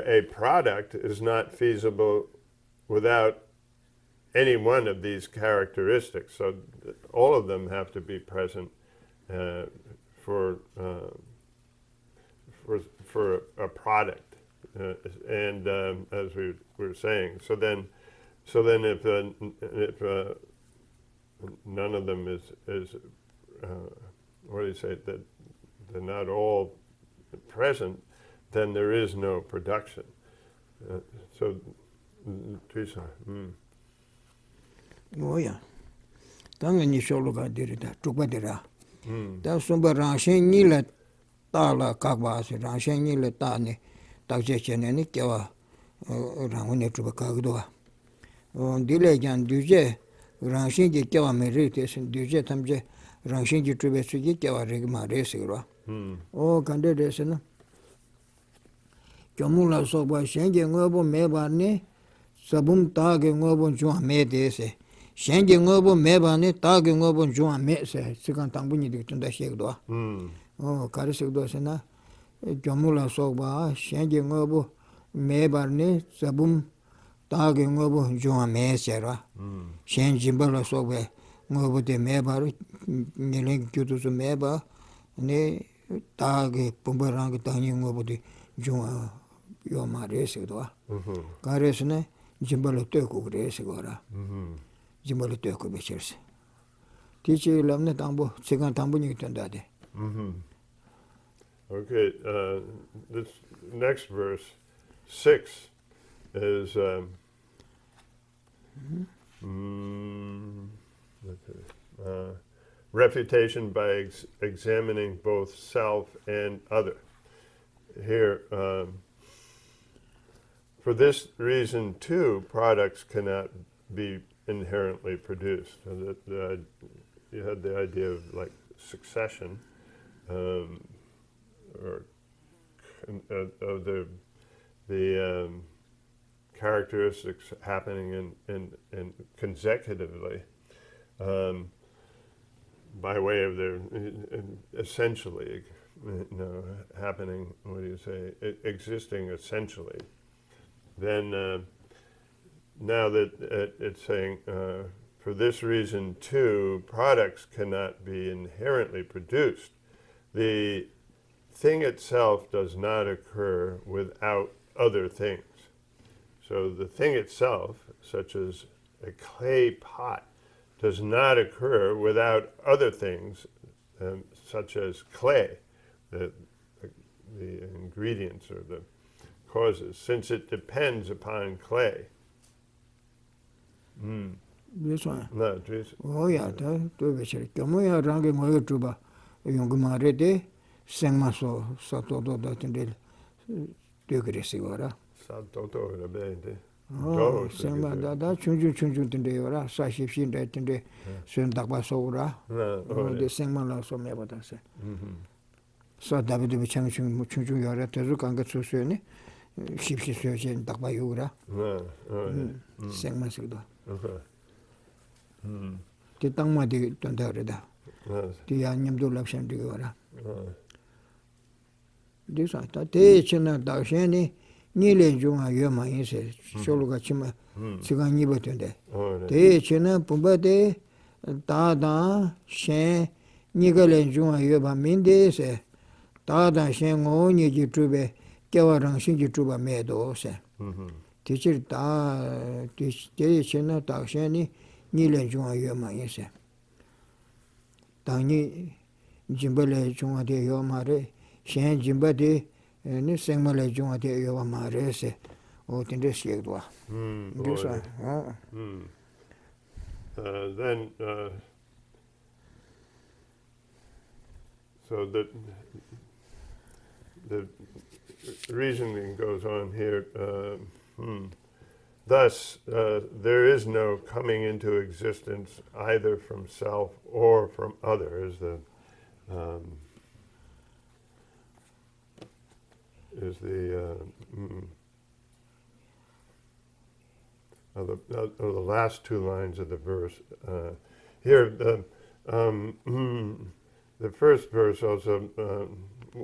a product is not feasible without any one of these characteristics. So all of them have to be present for a product. And as we were saying, so then if none of them is what do you say, that they're not all present, then there is no production. So, Teresa. Oh yeah. Tanga ni sholo ga dirida, tukba dira. Da sumba rangshen ni la ta la kakba se rangshen ni la ta ne takje chene ni kya rangu ne tukba kagdo. Dile jan duje rangshen ji kya me re te sen duje tamje rangshen ji tukbe su ji kya re ma re se ro. O kande de sen. Kyomula soba shen ge ngobo me ba ne sabum ta ge ngobo chwa me de se. Shenji ngobo mebane, tagi ngobo juwa me se, sikan tangbuni dik tunda shekdwa. Kari shekdwa se na, jomula sokba, shenji ngobo mebarne, sabum, tagi ngobo juwa me se ra. Shen jimbala sokba, ngobo de mebar, niling kyutusu meba, ne, tagi pumbarangi tangi ngobo de juwa yo ma re shekdwa. Kari se na, jimbala teko re shekdwa. Jimbala teko becherse. Tichi lamne tambo, sikan tambo nyitandade. Okay, this next verse, 6, is refutation by examining both self and other. Here, for this reason, too, products cannot be inherently produced. So that, you had the idea of like succession, or of the characteristics happening in consecutively, by way of their essentially, happening. What do you say? Existing essentially. Then now that it's saying, for this reason too, products cannot be inherently produced. The thing itself does not occur without other things. So the thing itself, such as a clay pot, does not occur without other things, such as clay, the ingredients or the causes, since it depends upon clay. This one. No, please. Oh yeah, to becher. Kamo ya rangi ngoyo tuba, yongumare de, sengmaso, satodo da tindel, tukre sigora. Satodo da bene. Oh, sengma da chunju tinde yora, sashipshin da tinde, sun dakba sogura. Oh, de sengma la so me bata se. So David bichang chunju yora, tezu kanga susuyene, shipshi suyen dakba yura. Sengma sigdo. Ti tangma di tanda ti ya nyamdo lapshan di wara. Di sa ta te chena da sheni ni le junga yo ma yin se sholu ga chima chiga ni bo tende. Te chena pumba de da shen ni ga le junga yo ba min de se da shen ngo ni ji trube kya rang shin ji truba me do se. Ti chir da te chena da sheni ni le junga yo ma yin se. Tani jimba le junga de yo ma re, shen jimba de ni sengma le junga de yo ma re se, o tinde siegdwa. Then, so the reasoning goes on here. Thus, there is no coming into existence either from self or from other, is the last two lines of the verse. Here, the first verse also,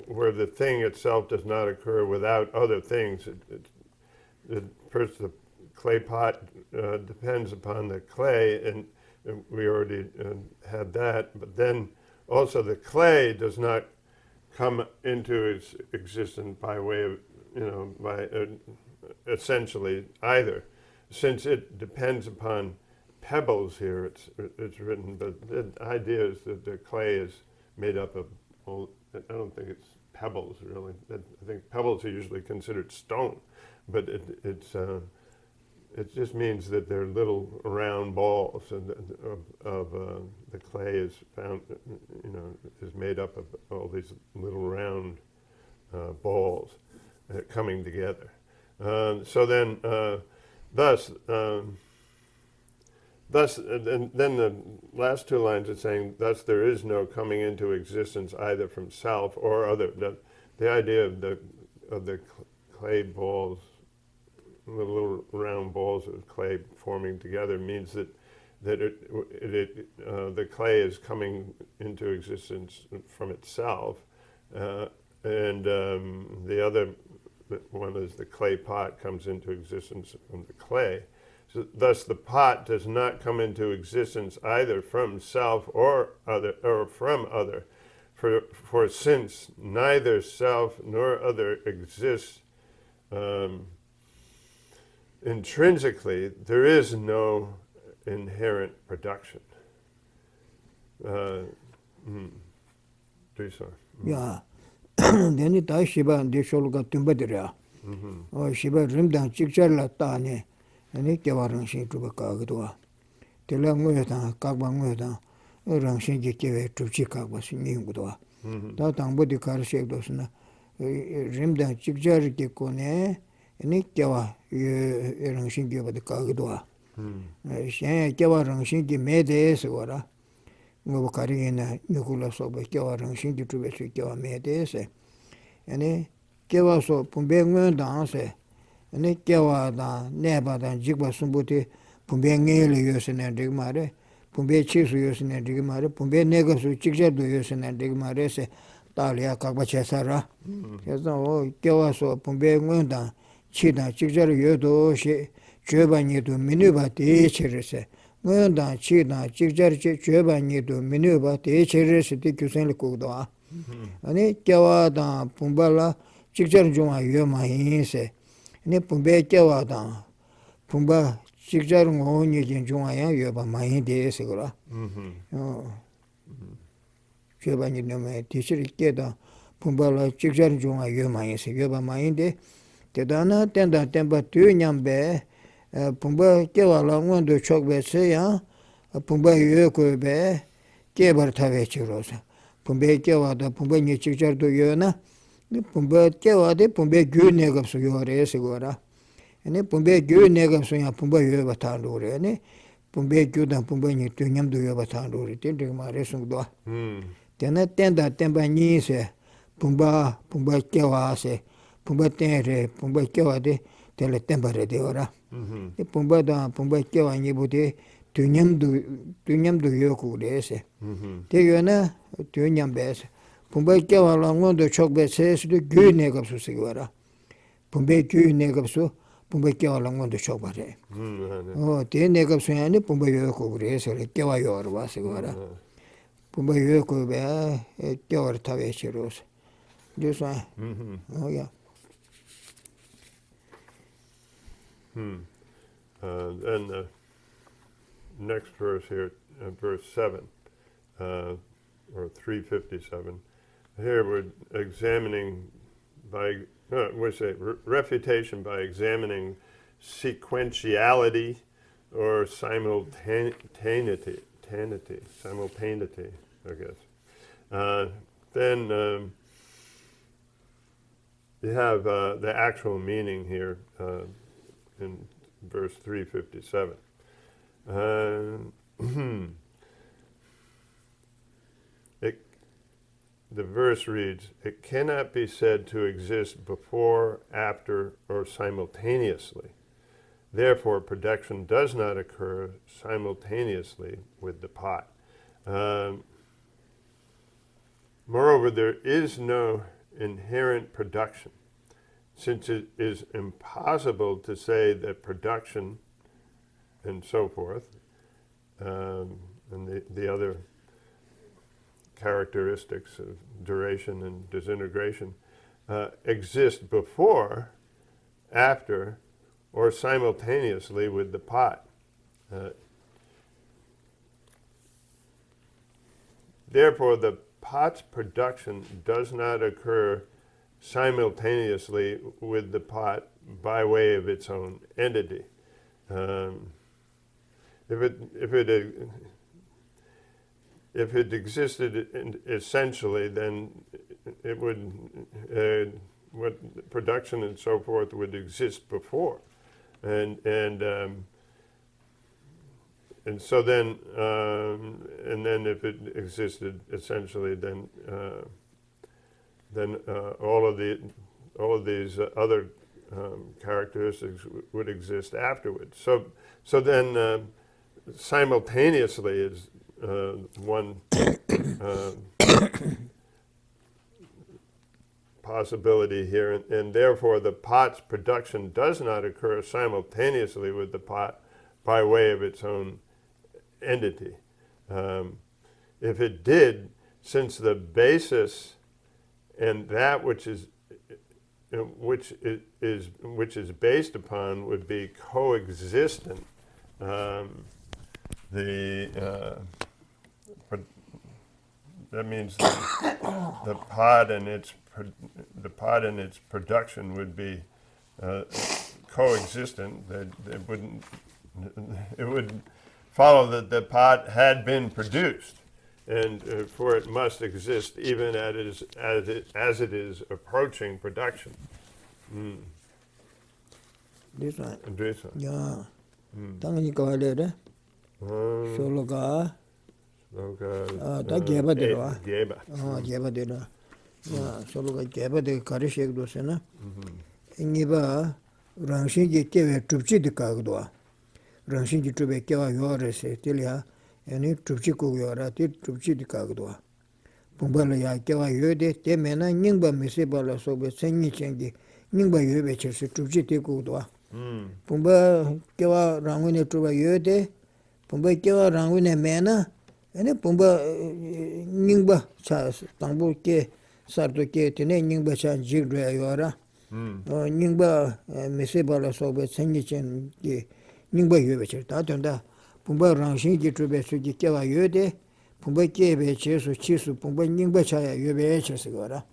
where the thing itself does not occur without other things. First, the clay pot depends upon the clay, and we already had that. But then also the clay does not come into its existence by way of, by essentially either, since it depends upon pebbles here. It's written, but the idea is that the clay is made up of, well, I don't think it's pebbles really. I think pebbles are usually considered stone, but it just means that they're little round balls, and of the clay is found, is made up of all these little round balls coming together. So then, thus, and then the last two lines are saying, thus there is no coming into existence either from self or other. The idea of the clay balls, the little round balls of clay forming together, means that that the clay is coming into existence from itself, and the other one is the clay pot comes into existence from the clay. So thus, the pot does not come into existence either from self or other, or from other. For since neither self nor other exists intrinsically, there is no inherent production. Do so. Yeah. Then it I shiba and the shoal got timbadria. Or shiba rimdan chicharla tane, and it gawaranshi to Bacagua. Telangueta, Kabangueta, Ranshin Gave to Chicago was in Yungudua. That on body car shaped us rimdan chicharity cone, and it gawa Ranshin gave the Kagua. Shan Gawaranshi made the Eswara. Carina, Nicolas of Gawaran Shinty to be Gawa made esse. And a Gawa so Pumbeng dance, and a Gawa da Neba than Jigba Sumbuti, Pumbeng using and Digmare, Pumbe Chiefs using and Digmare, Pumbe Negas with Chickjadu using and Digmare, Talia Kabachesara. Yes, no, Gawa so Pumbeng down, Chida, Chickjar Yodo, she, Jubani to Minuba, the Echerese. When chi na chikjar chi chueba ni do menu ba te chere se te kusen le ko do ani kyawa da pumbala chikjar juma yo ma yin se ni pumbe kyawa da pumba chikjar ngo ni jin juma ya yo ba ma yin de se gora chueba ni no me te chere ke da pumbala chikjar juma yo ma yin se yo ba ma yin de te da na tenda temba tu nyambe Pumba Kewa Langon do Chokbe Seya, Pumba Yoko Be, Kebar Tavechi Rosa. Pumbe Kewa da Pumba Nichar do Yona, Pumba Kewa de Pumbe Gu Negap Suyore Sigora. And Pumbe Gu Negap Suya Pumba Yuba Tanduri, and Pumbe Gudan Pumba Nitunyam do Yuba Tanduri, Tinting Maresung do. Tena Tenda Temba Nise, Pumba Kewa se, Pumba Tenre, Pumba Kewa de Teletembare de Ora. Pumba da Pumba Kewa Nibude, Tunyam do Yoku Dese. Tegana, Tunyam Bess. Pumba Kewa Langon do Chokbe says the Gu Negapsu Sigara. Pumbe Gu Negapsu, Pumba Kewa Langon do Chokbare. Oh, Te Negapsu and Pumba Yoku Dese, Kewa Yorwa Sigara. Pumba Yoku Bear, Kewa Tavechiros. This one. Oh, yeah. Then the next verse here, verse 7, or 357. Here we're examining by, we say refutation by examining sequentiality or simultaneity, I guess. Then you have the actual meaning here. In verse 357. The verse reads, "It cannot be said to exist before, after, or simultaneously. Therefore, production does not occur simultaneously with the pot." Moreover, there is no inherent production, since it is impossible to say that production and so forth, and the other characteristics of duration and disintegration exist before, after, or simultaneously with the pot. Therefore, the pot's production does not occur simultaneously with the pot by way of its own entity. If it existed essentially, then it would what production and so forth would exist before, and so then if it existed essentially, then all of these other characteristics would exist afterwards. So then simultaneously is one uh, possibility here, and therefore the pot's production does not occur simultaneously with the pot by way of its own entity. If it did, since the basis and that which is based upon would be coexistent, that means the pot and its production would be coexistent. That it would follow that the pot had been produced, and for it must exist even as it is approaching production. This one. This one. Yeah. Tangani kawale Soloka. Da geba de wa. Geba. Geba de la. Yeah, Soloka geba de karishek do sena. Ingiba rangshin ge kewe trupchi de kagdo. Rangshin ge trube kewa yore se telia. Yani trupchi ko yora te trupchi de kagdo. Pumbala ya kewa yode te mena ningba mese bala sobe senyi chengi ningba yobe chese trupchi te kugdo. Pumba kewa rangune truba yode. Pumba kewa rangune mena. ane pumba ningba cha tangbo ke sarto ke tene ningba cha jigdwa yora ningba mese bala sobe sengi chen ke ningba yobe che ta tanda pumba rangshin ki trube su ki kewa yode pumba kebe che su chi su pumba ningba cha ya yobe che se gora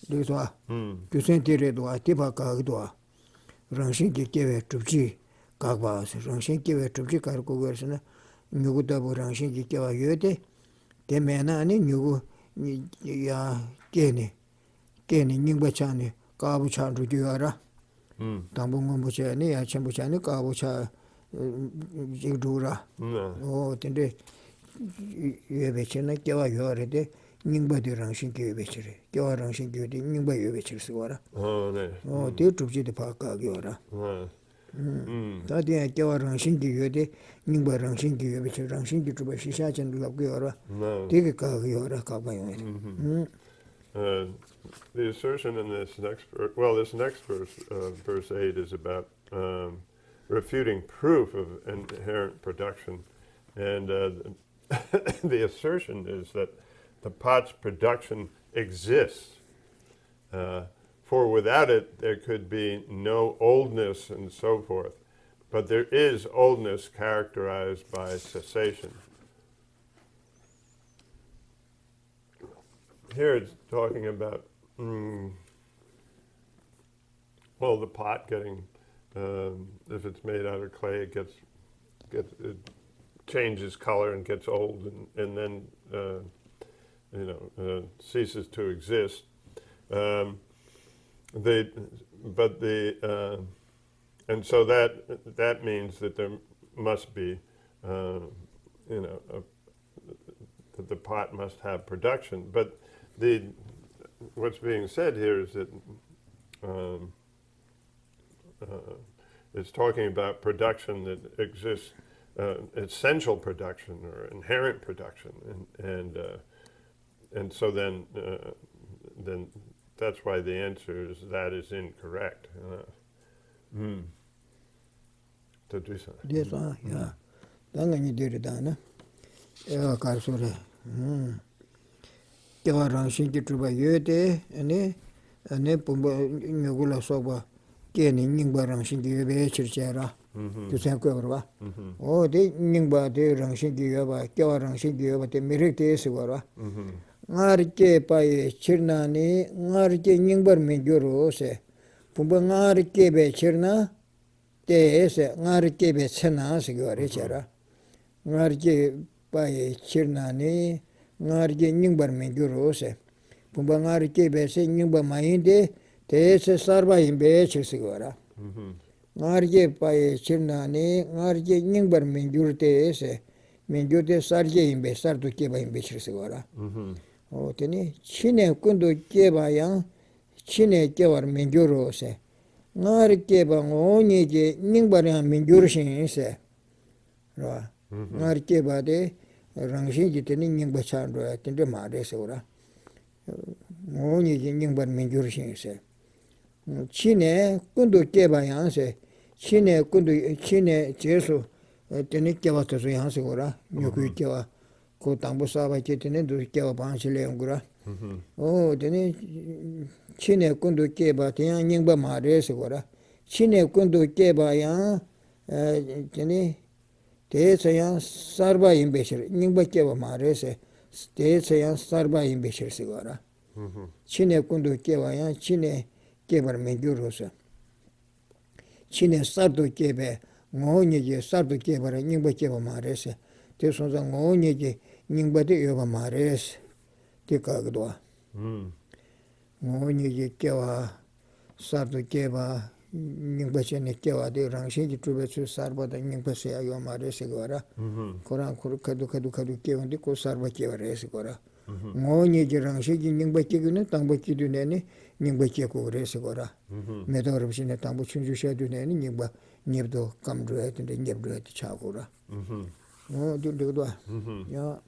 dikwa kusen tire dwa tipa kagdwa rangshin ki kewe trubchi kagba se rangshin kewe trubchi karko gorsana nyugu tabu rangshin ki kewa yote te mena ane nyugu ya kene nyingba chani kabu chanru gyora tambu ngombu chani ya chambu chani kabu cha jigdura o tende yobe chena kewa yore de nyingba de rangshin ki yobe chere kewa rangshin ki yote nyingba yobe chere sigora o te trubchi de paka gyora 다 뒤에 겨와 랑신기 요데 닝바 랑신기 요베 랑신기 주바 시샤전 lap고 요라 되게 가요라 가봐요. The assertion in this next verse, well, this next verse, verse 8, is about refuting proof of inherent production, and the assertion is that the pot's production exists. For without it, there could be no oldness and so forth. But there is oldness characterized by cessation. Here it's talking about, well, the pot getting, if it's made out of clay, it changes color and gets old and then, ceases to exist. And so that means that there must be, that the pot must have production. But what's being said here is that it's talking about production that exists, essential production or inherent production, and so then that's why the answer is that is incorrect. Yes, yeah. Dangani did dana. Eva Karsore. Kewa rangshin ki truba yote, ane pumba nyugula soba, kene ningba rangshin ki yobe chirchera. Kusen kwebra. O de ningba de rangshin ki yoba, kewa rangshin ki yoba te mirik te esiwara. Ngarke paye chirnani, ngarke ningbar mengyoro se. Pumba ngarke be chirna, te ese, ngarke be chena se gyore chera. Ngarke paye chirnani, ngarke ningbar mengyoro se. Pumba ngarke be se ningba mayinde, te ese sarba imbe chir se gyora. Ngarke paye chirnani, ngarke ningbar mengyur te ese, mengyur te sarje imbe, sarto keba imbe chir se gyora. Tene chine kundu keba yang chine kewar mengyuro se ngar keba ngoni je ningbar yang mengyur shin se 라 나르게 바데 랑신지 때는 닝바찬로 텐데 마레서라 모니 닝반 민주르신세 치네 군도 깨바양세 치네 군도 치네 제수 때는 깨바서서 양세고라 요구 깨와 고 당부 사바 때는 도 깨와 방실레용구라 되네 치네 군도 깨바 대양 닝바 마레서고라 치네 군도 깨바양 되네 대서양 sarba 임베셔 닝바께와 말해서 대서양 sarba 임베셔스거라 친의 군도 깨와야 친의 깨버 menju로서 친의 sar도 깨베 뭐니지 sar도 깨버라 닝바께와 말해서 대선자 뭐니지 닝바데 여바 말해서 대가도 뭐니지 깨와 sar도 깨바 닝바체네 깨와데 랑신지 투베스 sar바다 닝바세야 요 말해서거라 코란 코르카도 깨운데 고 sar바 깨버레서거라 뭐니지 랑신지 닝바께기는 땅바께도네니 닝바께고 그래서거라 메도르비네 땅부 춘주셔도네니 닝바 녀도 감도해야 되는데 녀도 차고라 둘도 야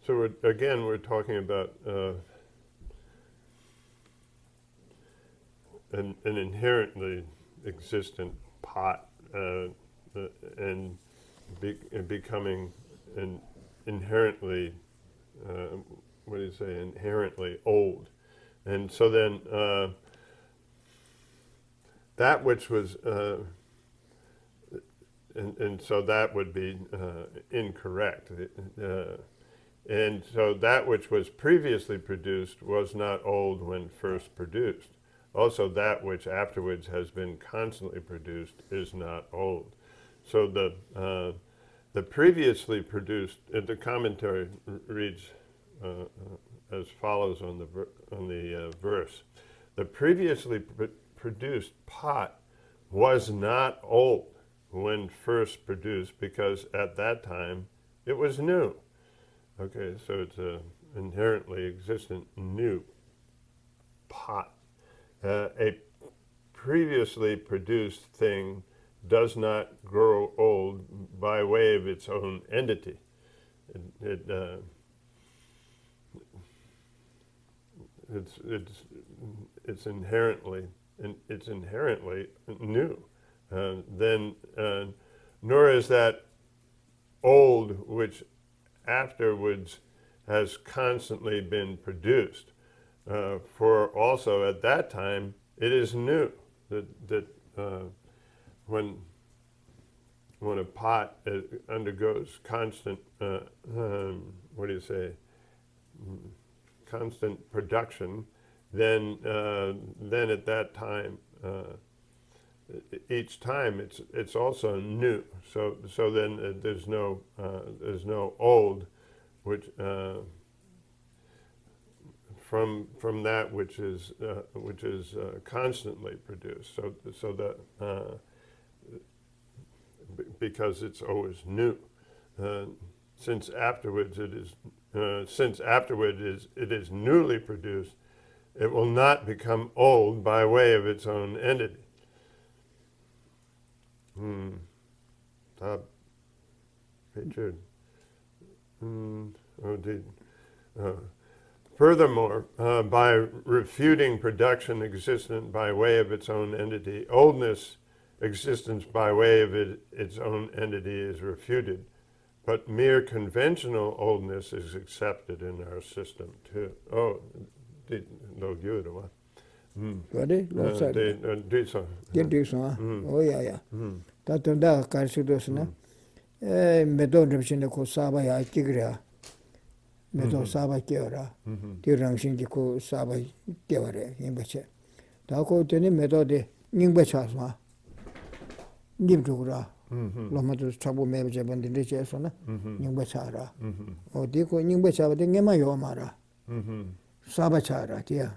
So we're talking about an inherently existent pot and becoming an inherently, inherently old. And so then that which was, and so that would be incorrect. And so that which was previously produced was not old when first produced. Also that which afterwards has been constantly produced is not old. So the previously produced, the commentary reads as follows on the verse. The previously produced pot was not old when first produced because at that time it was new. Okay, so it's an inherently existent new pot. A previously produced thing does not grow old by way of its own entity. It's inherently new. Nor is that old which afterwards has constantly been produced. For also at that time it is new. That when a pot undergoes constant constant production, then at that time each time it's also new. So then there's no old which from that which is constantly produced. So that because it's always new. Since afterwards it is newly produced, it will not become old by way of its own entity. Furthermore, by refuting production existent by way of its own entity, oldness existence by way of its own entity is refuted, but mere conventional oldness is accepted in our system too. Oh, no good, what? Ready? Do so. Do so. Oh yeah. That Karsudosna. Medon ko Saba ya Tigria. Medo Saba Kiora. Tirangshing ko Saba Kiore in Bache. Tako Teni Medo de Ningbachasma. Nimdura. Lomatu Chabu Mebajaban de Chesona. Ningbachara. O Diko Ningbachava de Nemayomara. Sabachara, dear.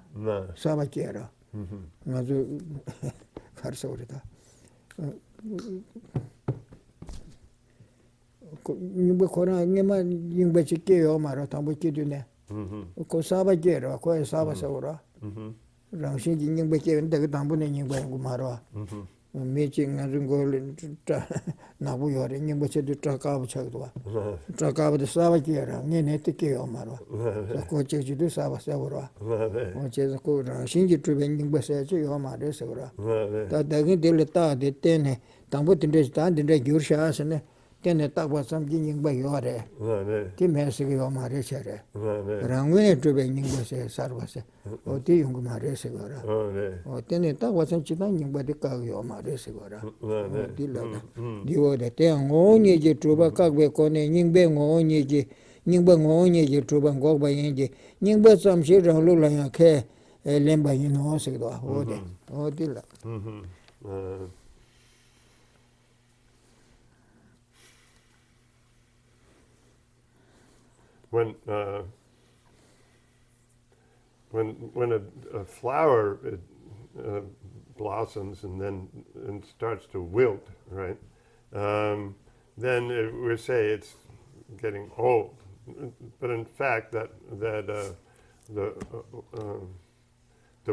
Sabachera. Mazu Karsorita. Kora Nima Yingbachi Mara Tambuki Dune. Ko Sabachera, Ko Sabasaura. Rangshin Jing Bache, the Tambu in Gumara. Meeting and go Nabu or in Bache to track out Chagua. Track out the Savakira, Nenetiki Omara. The coaches you do Savasavara. Which is a code Shinji Tribing Basachi Oma Desura. That the Delta, the 10 Tambut in the stand in the Gurshas and 10 attack was something by Yore. Tim has to go my rechere. Rangway Tribing Basa Sarvase. O Tiung Maresegora. O Teneta wasn't chipping by the Kagio Maresegora. Dio the Tang only Truba Kagwe Kone, Ningbeng only. Ningbang only Truban go by Inji. Ningba some children look like a care, a lemba in Osegor. O Dilla. When a flower blossoms and starts to wilt, right? Then we say it's getting old, but in fact the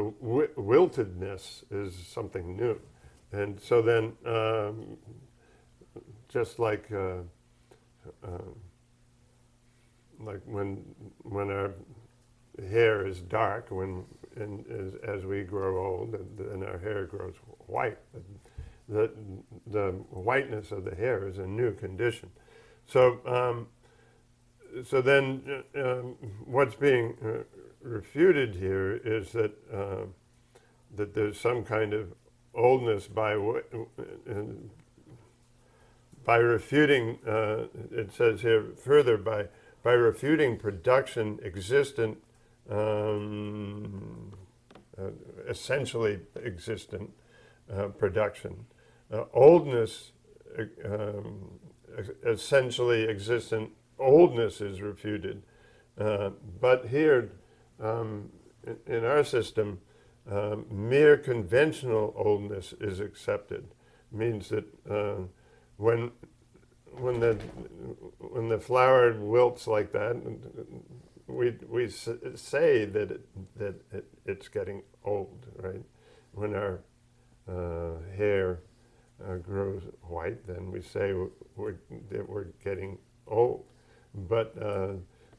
wiltedness is something new, and so then just like when our hair is dark, as we grow old, and our hair grows white. The whiteness of the hair is a new condition. So then what's being refuted here is that that there's some kind of oldness by refuting. It says here further by refuting production existent. Essentially existent production. Oldness, essentially existent oldness is refuted. But here, in our system, mere conventional oldness is accepted. Means that when the flower wilts like that, we say that it's getting old, right? When our hair grows white, then we say that we're getting old. But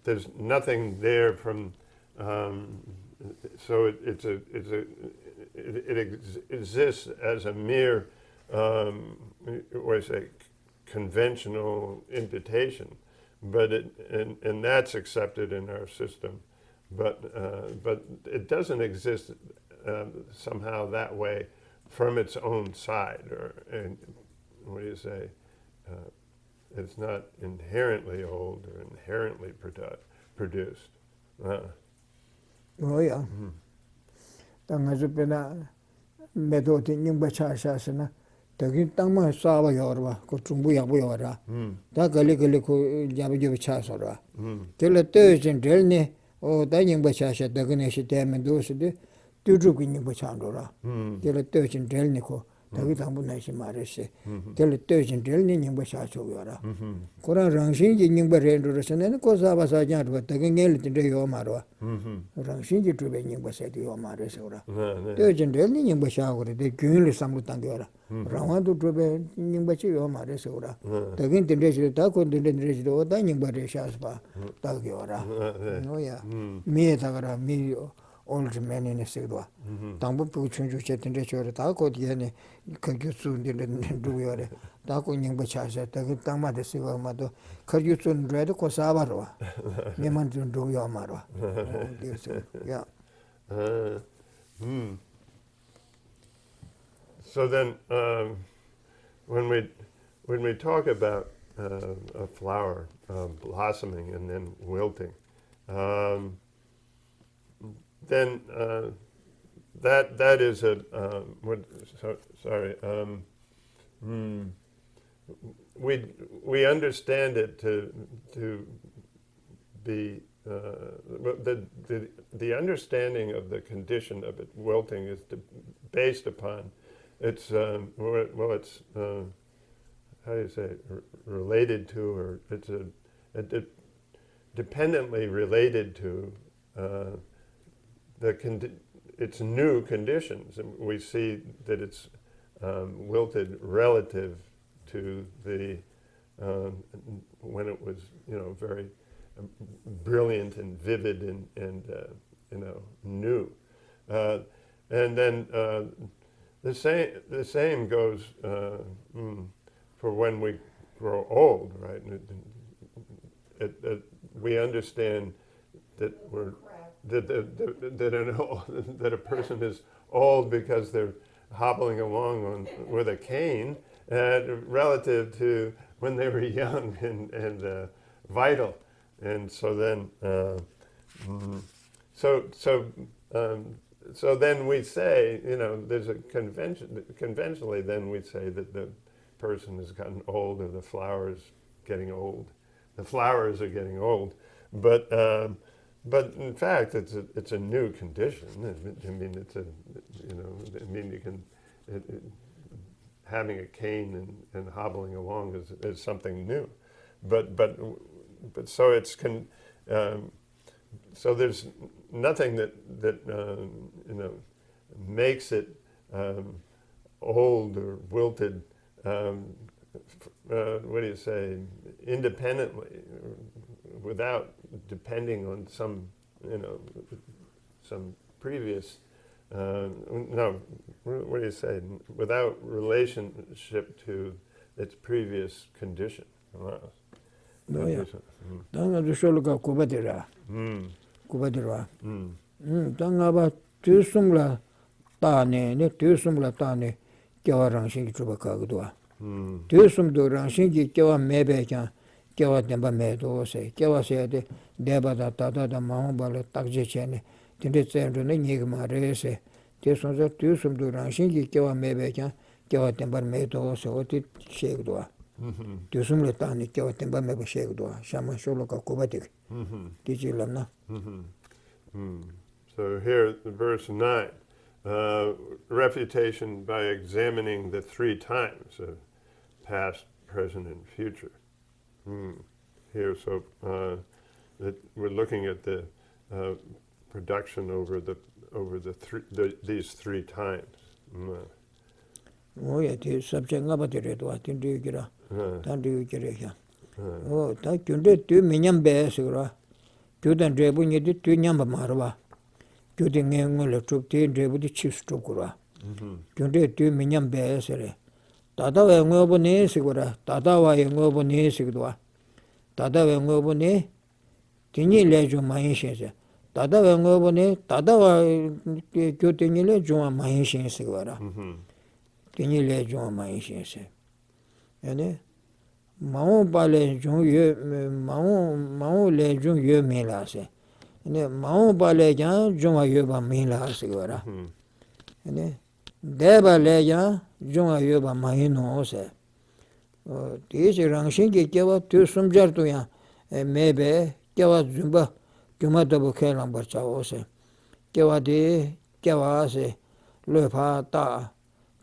there's nothing there from. So it exists as a mere, what I say, conventional imputation. But and that's accepted in our system, but it doesn't exist somehow that way from its own side, and what do you say? It's not inherently old or inherently produced. Oh yeah. Tangazupena medoti nimbachashasana. Takin tangma sawa yorwa, ko chumbu yabu yora. Ta gali ko jabu chasora. Tela tözin delne, o da yingba chasha dagane shi temen dosi de, tuju ki yingba chandora. Tela tözin delne ko, tagi tangbu nashi marese. Tela tözin delne yingba chaso yora. Koran rangshin ji yingba rendora sanene ko sawa sa janrwa, tagi ngeli tinte yo marwa. Rangshin ji trube yingba seti yo marese ora. Tözin delne yingba chagore, de gyunli samlu tangi yora. Rangwadu trube nyingbachi yo ma re se ura. Tagin tinte shiro, ta kon tinte shiro, o ta nyingba re shaspa, tagi ora. No ya, miye tagara, mi old man in a sigwa. Tambu pu chunju che tinte shiro, ta ko tiene, kagyu sun tinte du yore. Ta ko nyingba chasha, tagin tangma de sigwa ma to, kagyu sun redo ko sabarwa. Nyeman tun du yo marwa. Yeah. So then, when we talk about a flower blossoming and then wilting, then that is a we understand it to be the understanding of the condition of it wilting is based upon it's it's how do you say related to, or it's dependently related to its new conditions, and we see that it's wilted relative to the when it was, very brilliant and vivid and new. And then the same goes for when we grow old, right? We understand that that a person is old because they're hobbling along with a cane, relative to when they were young and vital. And so then, so then we say, there's a convention. Conventionally, then we say that the person has gotten old, or the flower is getting old. The flowers are getting old, but in fact, it's a new condition. I mean, you can. Having a cane and hobbling along is something new, but so it's so there's nothing that makes it old or wilted. What do you say? Independently, without depending on some previous. No, what do you say? Without relationship to its previous condition. No, yeah. Tanga du sholo ka kubadira. Kubadira. Tanga ba tusumla tane, ne tusumla tane, kyawa rangshin ki chuba kagudwa. Tusum do rangshin ki kyawa mebe kya, kyawa temba medo se, kyawa se de deba da tata da maho bala takje chene. Tende tsendro ne nyigma re se, te sonza tusum do rangshin ki kyawa mebe kya, kyawa temba medo se, oti shegudwa. Tusum le tani kyawa temba mebe shegudwa, shama sholo ka kubadik. Tiji lamna. So here, verse 9, refutation by examining the three times of past, present, and future. Here, so that we're looking at the production over these three times. Oh yeah, the subject ngaba tere to atin du gira, tan du gira ya. Oh, ta kunde tu minyam be sura. Tu dan drebu ni di tu nyamba marwa. Tu de ngengole tu te drebu di chips tu kura. Kunde tu minyam be sere. Tata we ngobo ne sigura. Tata wa ye ngobo ne sigdwa. Tata we ngobo ne tini le ju mayin shense. Tata we ngobo ne tata wa kyo tini le ju mayin shense sigura. Tini le ju mayin shense. Ene Mao bale jung ye Mao le jung ye me la se. Ene Mao bale jan jung ye ba me la se gora. Ene deba le jan jung ye ba ma no se. Ti je rang shin ge ke wa tu sum jar tu ya me be ke wa zumba kyuma da bo ke lam bar cha o se. Ke wa de ke wa se le pha ta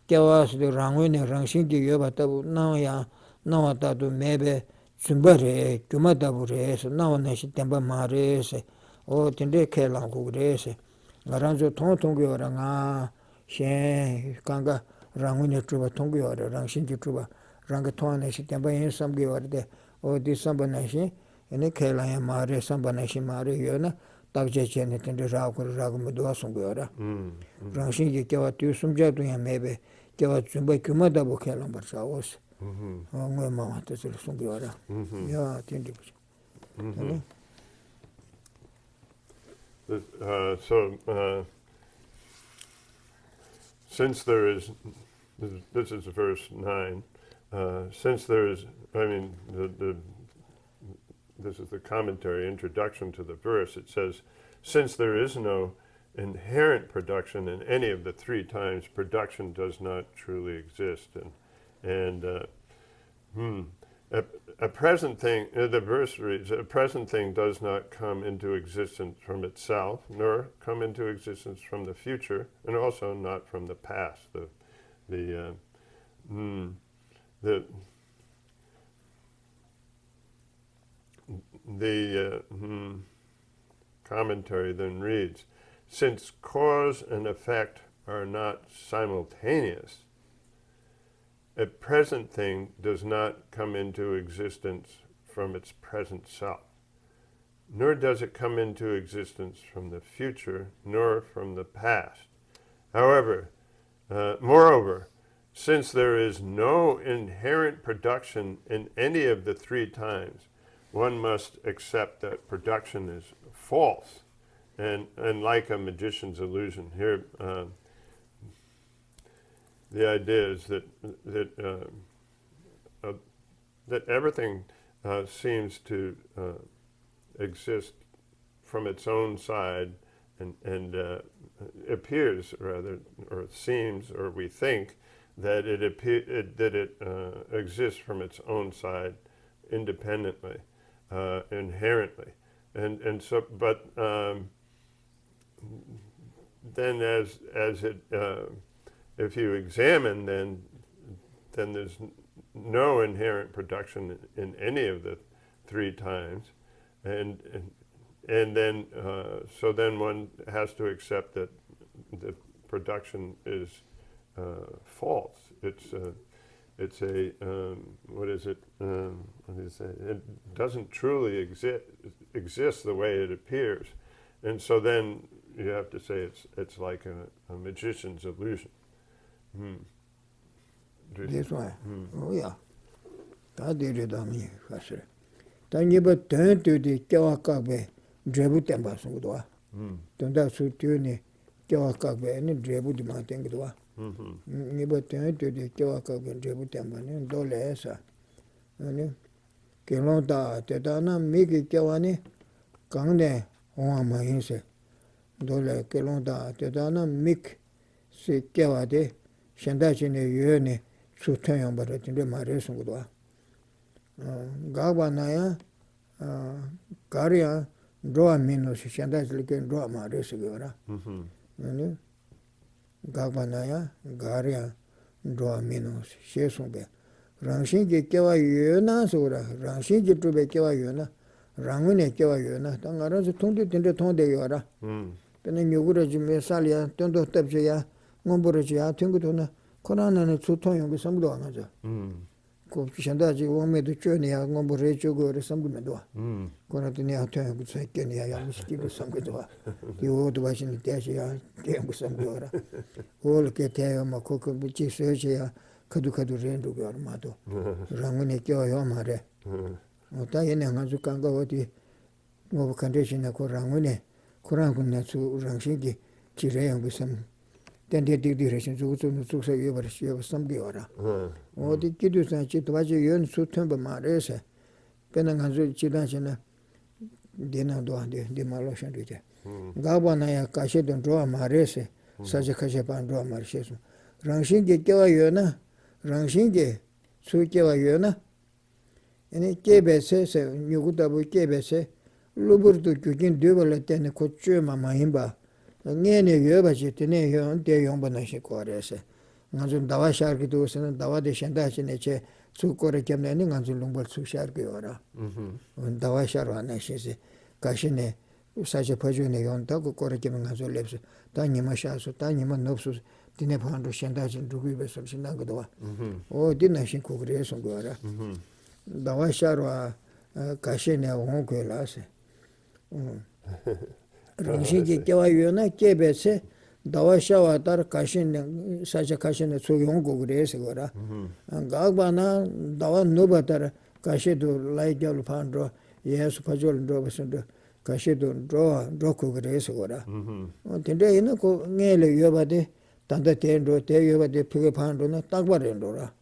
ke wa se rang ne rang shin ge ye ba ta na ya nawa tatu mebe tsumba re, kyuma tabu re se, nawa nashi tenpa ma re se, o tende ke langu re se. Nga ranzo tong tongu yore nga, shen, kanga rangu ne chuba tongu yore, rang shinki chuba, ranga tonga nashi tenpa yin samgu yore de, o di samba nashi, ene ke lanya ma re, samba nashi ma re yo na, takje che ne tende ragu muduwa songu yore. Rang shinki kewa tu sumja tu ya mebe, kewa tsumba kyuma tabu ke lambar sa os. Since there is, this is verse 9, since there is, this is the commentary, introduction to the verse, it says, since there is no inherent production in any of the three times, production does not truly exist. And a present thing, the verse reads, a present thing does not come into existence from itself, nor come into existence from the future, and also not from the past. The commentary then reads, Since cause and effect are not simultaneous, a present thing does not come into existence from its present self, nor does it come into existence from the future, nor from the past. Moreover, since there is no inherent production in any of the three times, one must accept that production is false, and like a magician's illusion. Here, the idea is that everything seems to exist from its own side, and appears rather, or seems, or we think that it exists from its own side, independently, inherently, and so. But then, as it, if you examine, then there's no inherent production in any of the three times, and then so then one has to accept that the production is false. It's a what is it? What do you say? It doesn't truly exist the way it appears, and so then you have to say it's like a magician's illusion. This one. Oh yeah. That did it on me. Then you but turn to the Kawakabe, Drebu Tembasudua. Don't that suit you, Kawakabe, and Drebu de Montangua. You but turn to the Kawakabe, Drebu Temban, and Dolesa. Kelonda, Tedana, Miki Kawani, Kande, Oama Inse. Dole Kelonda, Tedana, Mik, Si Kawade, Shandachine, Yene, Sutayan, but in the Maresungua. Gabanaya, Garia, draw minus, Shandas Licken, draw my resigura. Gabanaya, Garia, draw minus, Shesumbe. Rangshinki Kewa Yuna, Sura, Rangshinki to be Kewa Yuna, Rangune Kewa Yuna, Tangaras 20 Tonde Yora. Then you would have Mesalia, Tondo Tapsia, Momborgia, Tungutuna, Koran and Suton with some donager. Shandaji won't make the journey, I'm going to reach you go to some good door. Conatinia turn with Kenya, I must give you some good door. You ought to watch in the Tassia, came with some door. All Ketea, Makoko, which is Sergia, Kadukadu Rendu Garmato, Ramune Yomare. Otayan and Hazukanga, what the over condition of Korangune, Korangunatsu, Rangshinki, Chire with some. Then they did directions to say you were some giora. Or the kidus and chitwaji yun sutumba marese. Penangazu chidachina dinner do the maloshan rite. Gabanaya kashe don't draw marese, such a kashapan draw marshes. Rangshingi kewa yona, Rangshingi, Sukewa yona. And it kebese, Nugutabu kebese, Lubur to Kukin duvel at ten cochuma mahimba. Nene Yobachi, Tene, De Yombanashi Corese. Nanzun Dawa Sharkitus and Dawa de Shandachineche, Sukore Kemning, and Zulumba Susharkiora. When Dawa Sharana, she said, Kashine, such a Pajune on Taku Korekim and Zulebs, Tanya Mashasu, Tanya Manopsus, Tinepando Shandachin, Rubibus of Shinagadoa. Oh, didn't she cook race on Gora? Dawa Sharwa, Kashine, Honko Lase. Rangshinki Kewa Yuna, Kebese, Dawashawa Tar Kashin, such a Kashin, Suyongo Gresegora, and Gagbana, Dawa Nubatar, Kashidu, Light Jalpandro, yes, Pajol Robinson, Kashidu, Droku Gresegora. Today, you know, nearly Yobade, Tanda Tendo, Te Yobade, Pigapandona, Tagbarendora.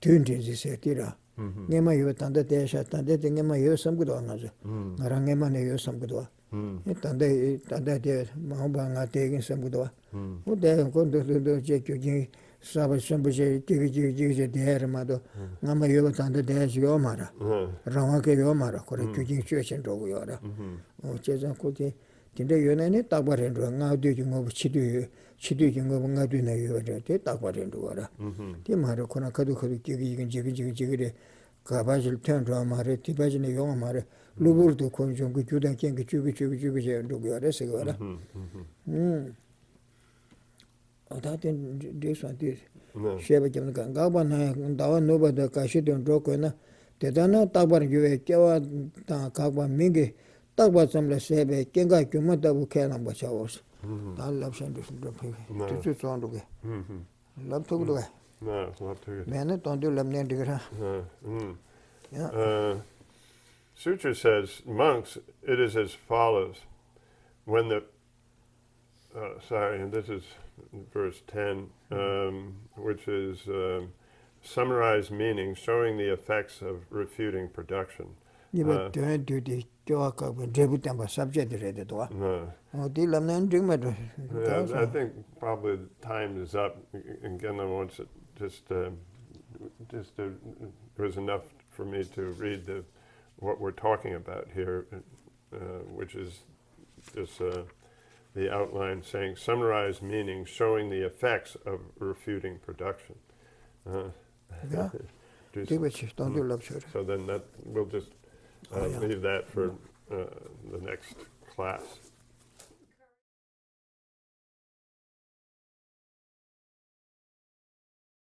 20 Setira. Nema Yotanda Desha, Tandating my year some good honors. Narangema year some good. Tanda Mahobanga taking some good. What they are going to do, Jackie, Sabbath, somebody, Jiggy, the Hermado, Nama Yotanda Dash Yomara, Ramake Yomara, correct church and Rogoyora. Oh, Chesan Kuti, today you know, Tabarendo, now do you know Chidu, Ngaduna, you take Tabarendo. Timaro Konakadu, Jiggy, 가바질 텐저 말에 티바진이 용 말에 루부르도 konjon 그 주된 ken기 주비 저거 알았어 그거라. 어다든 데서한테 쉐바 좀 가바나 나와 노바다 가시던 조거나 대단한 딱바는 교회 깨와 다 가바 민게 딱바 좀라 쉐베 ken가 규모다고 캐나 뭐 차워서 달랍선도 좀 뜻을 좋아하게 랍토도 No, not too good. 매는 돈도 랍내 되더라. Sutra says, monks, it is as follows. When the, and this is verse 10, which is summarized meaning, showing the effects of refuting production. 이거 되게 교학과 제부터 subject를 도와. 어디 람난 정말 I think probably the time is up. Again, I want to it was enough for me to read what we're talking about here, which is this the outline saying summarize meaning, showing the effects of refuting production. So then that we'll just leave that for the next class.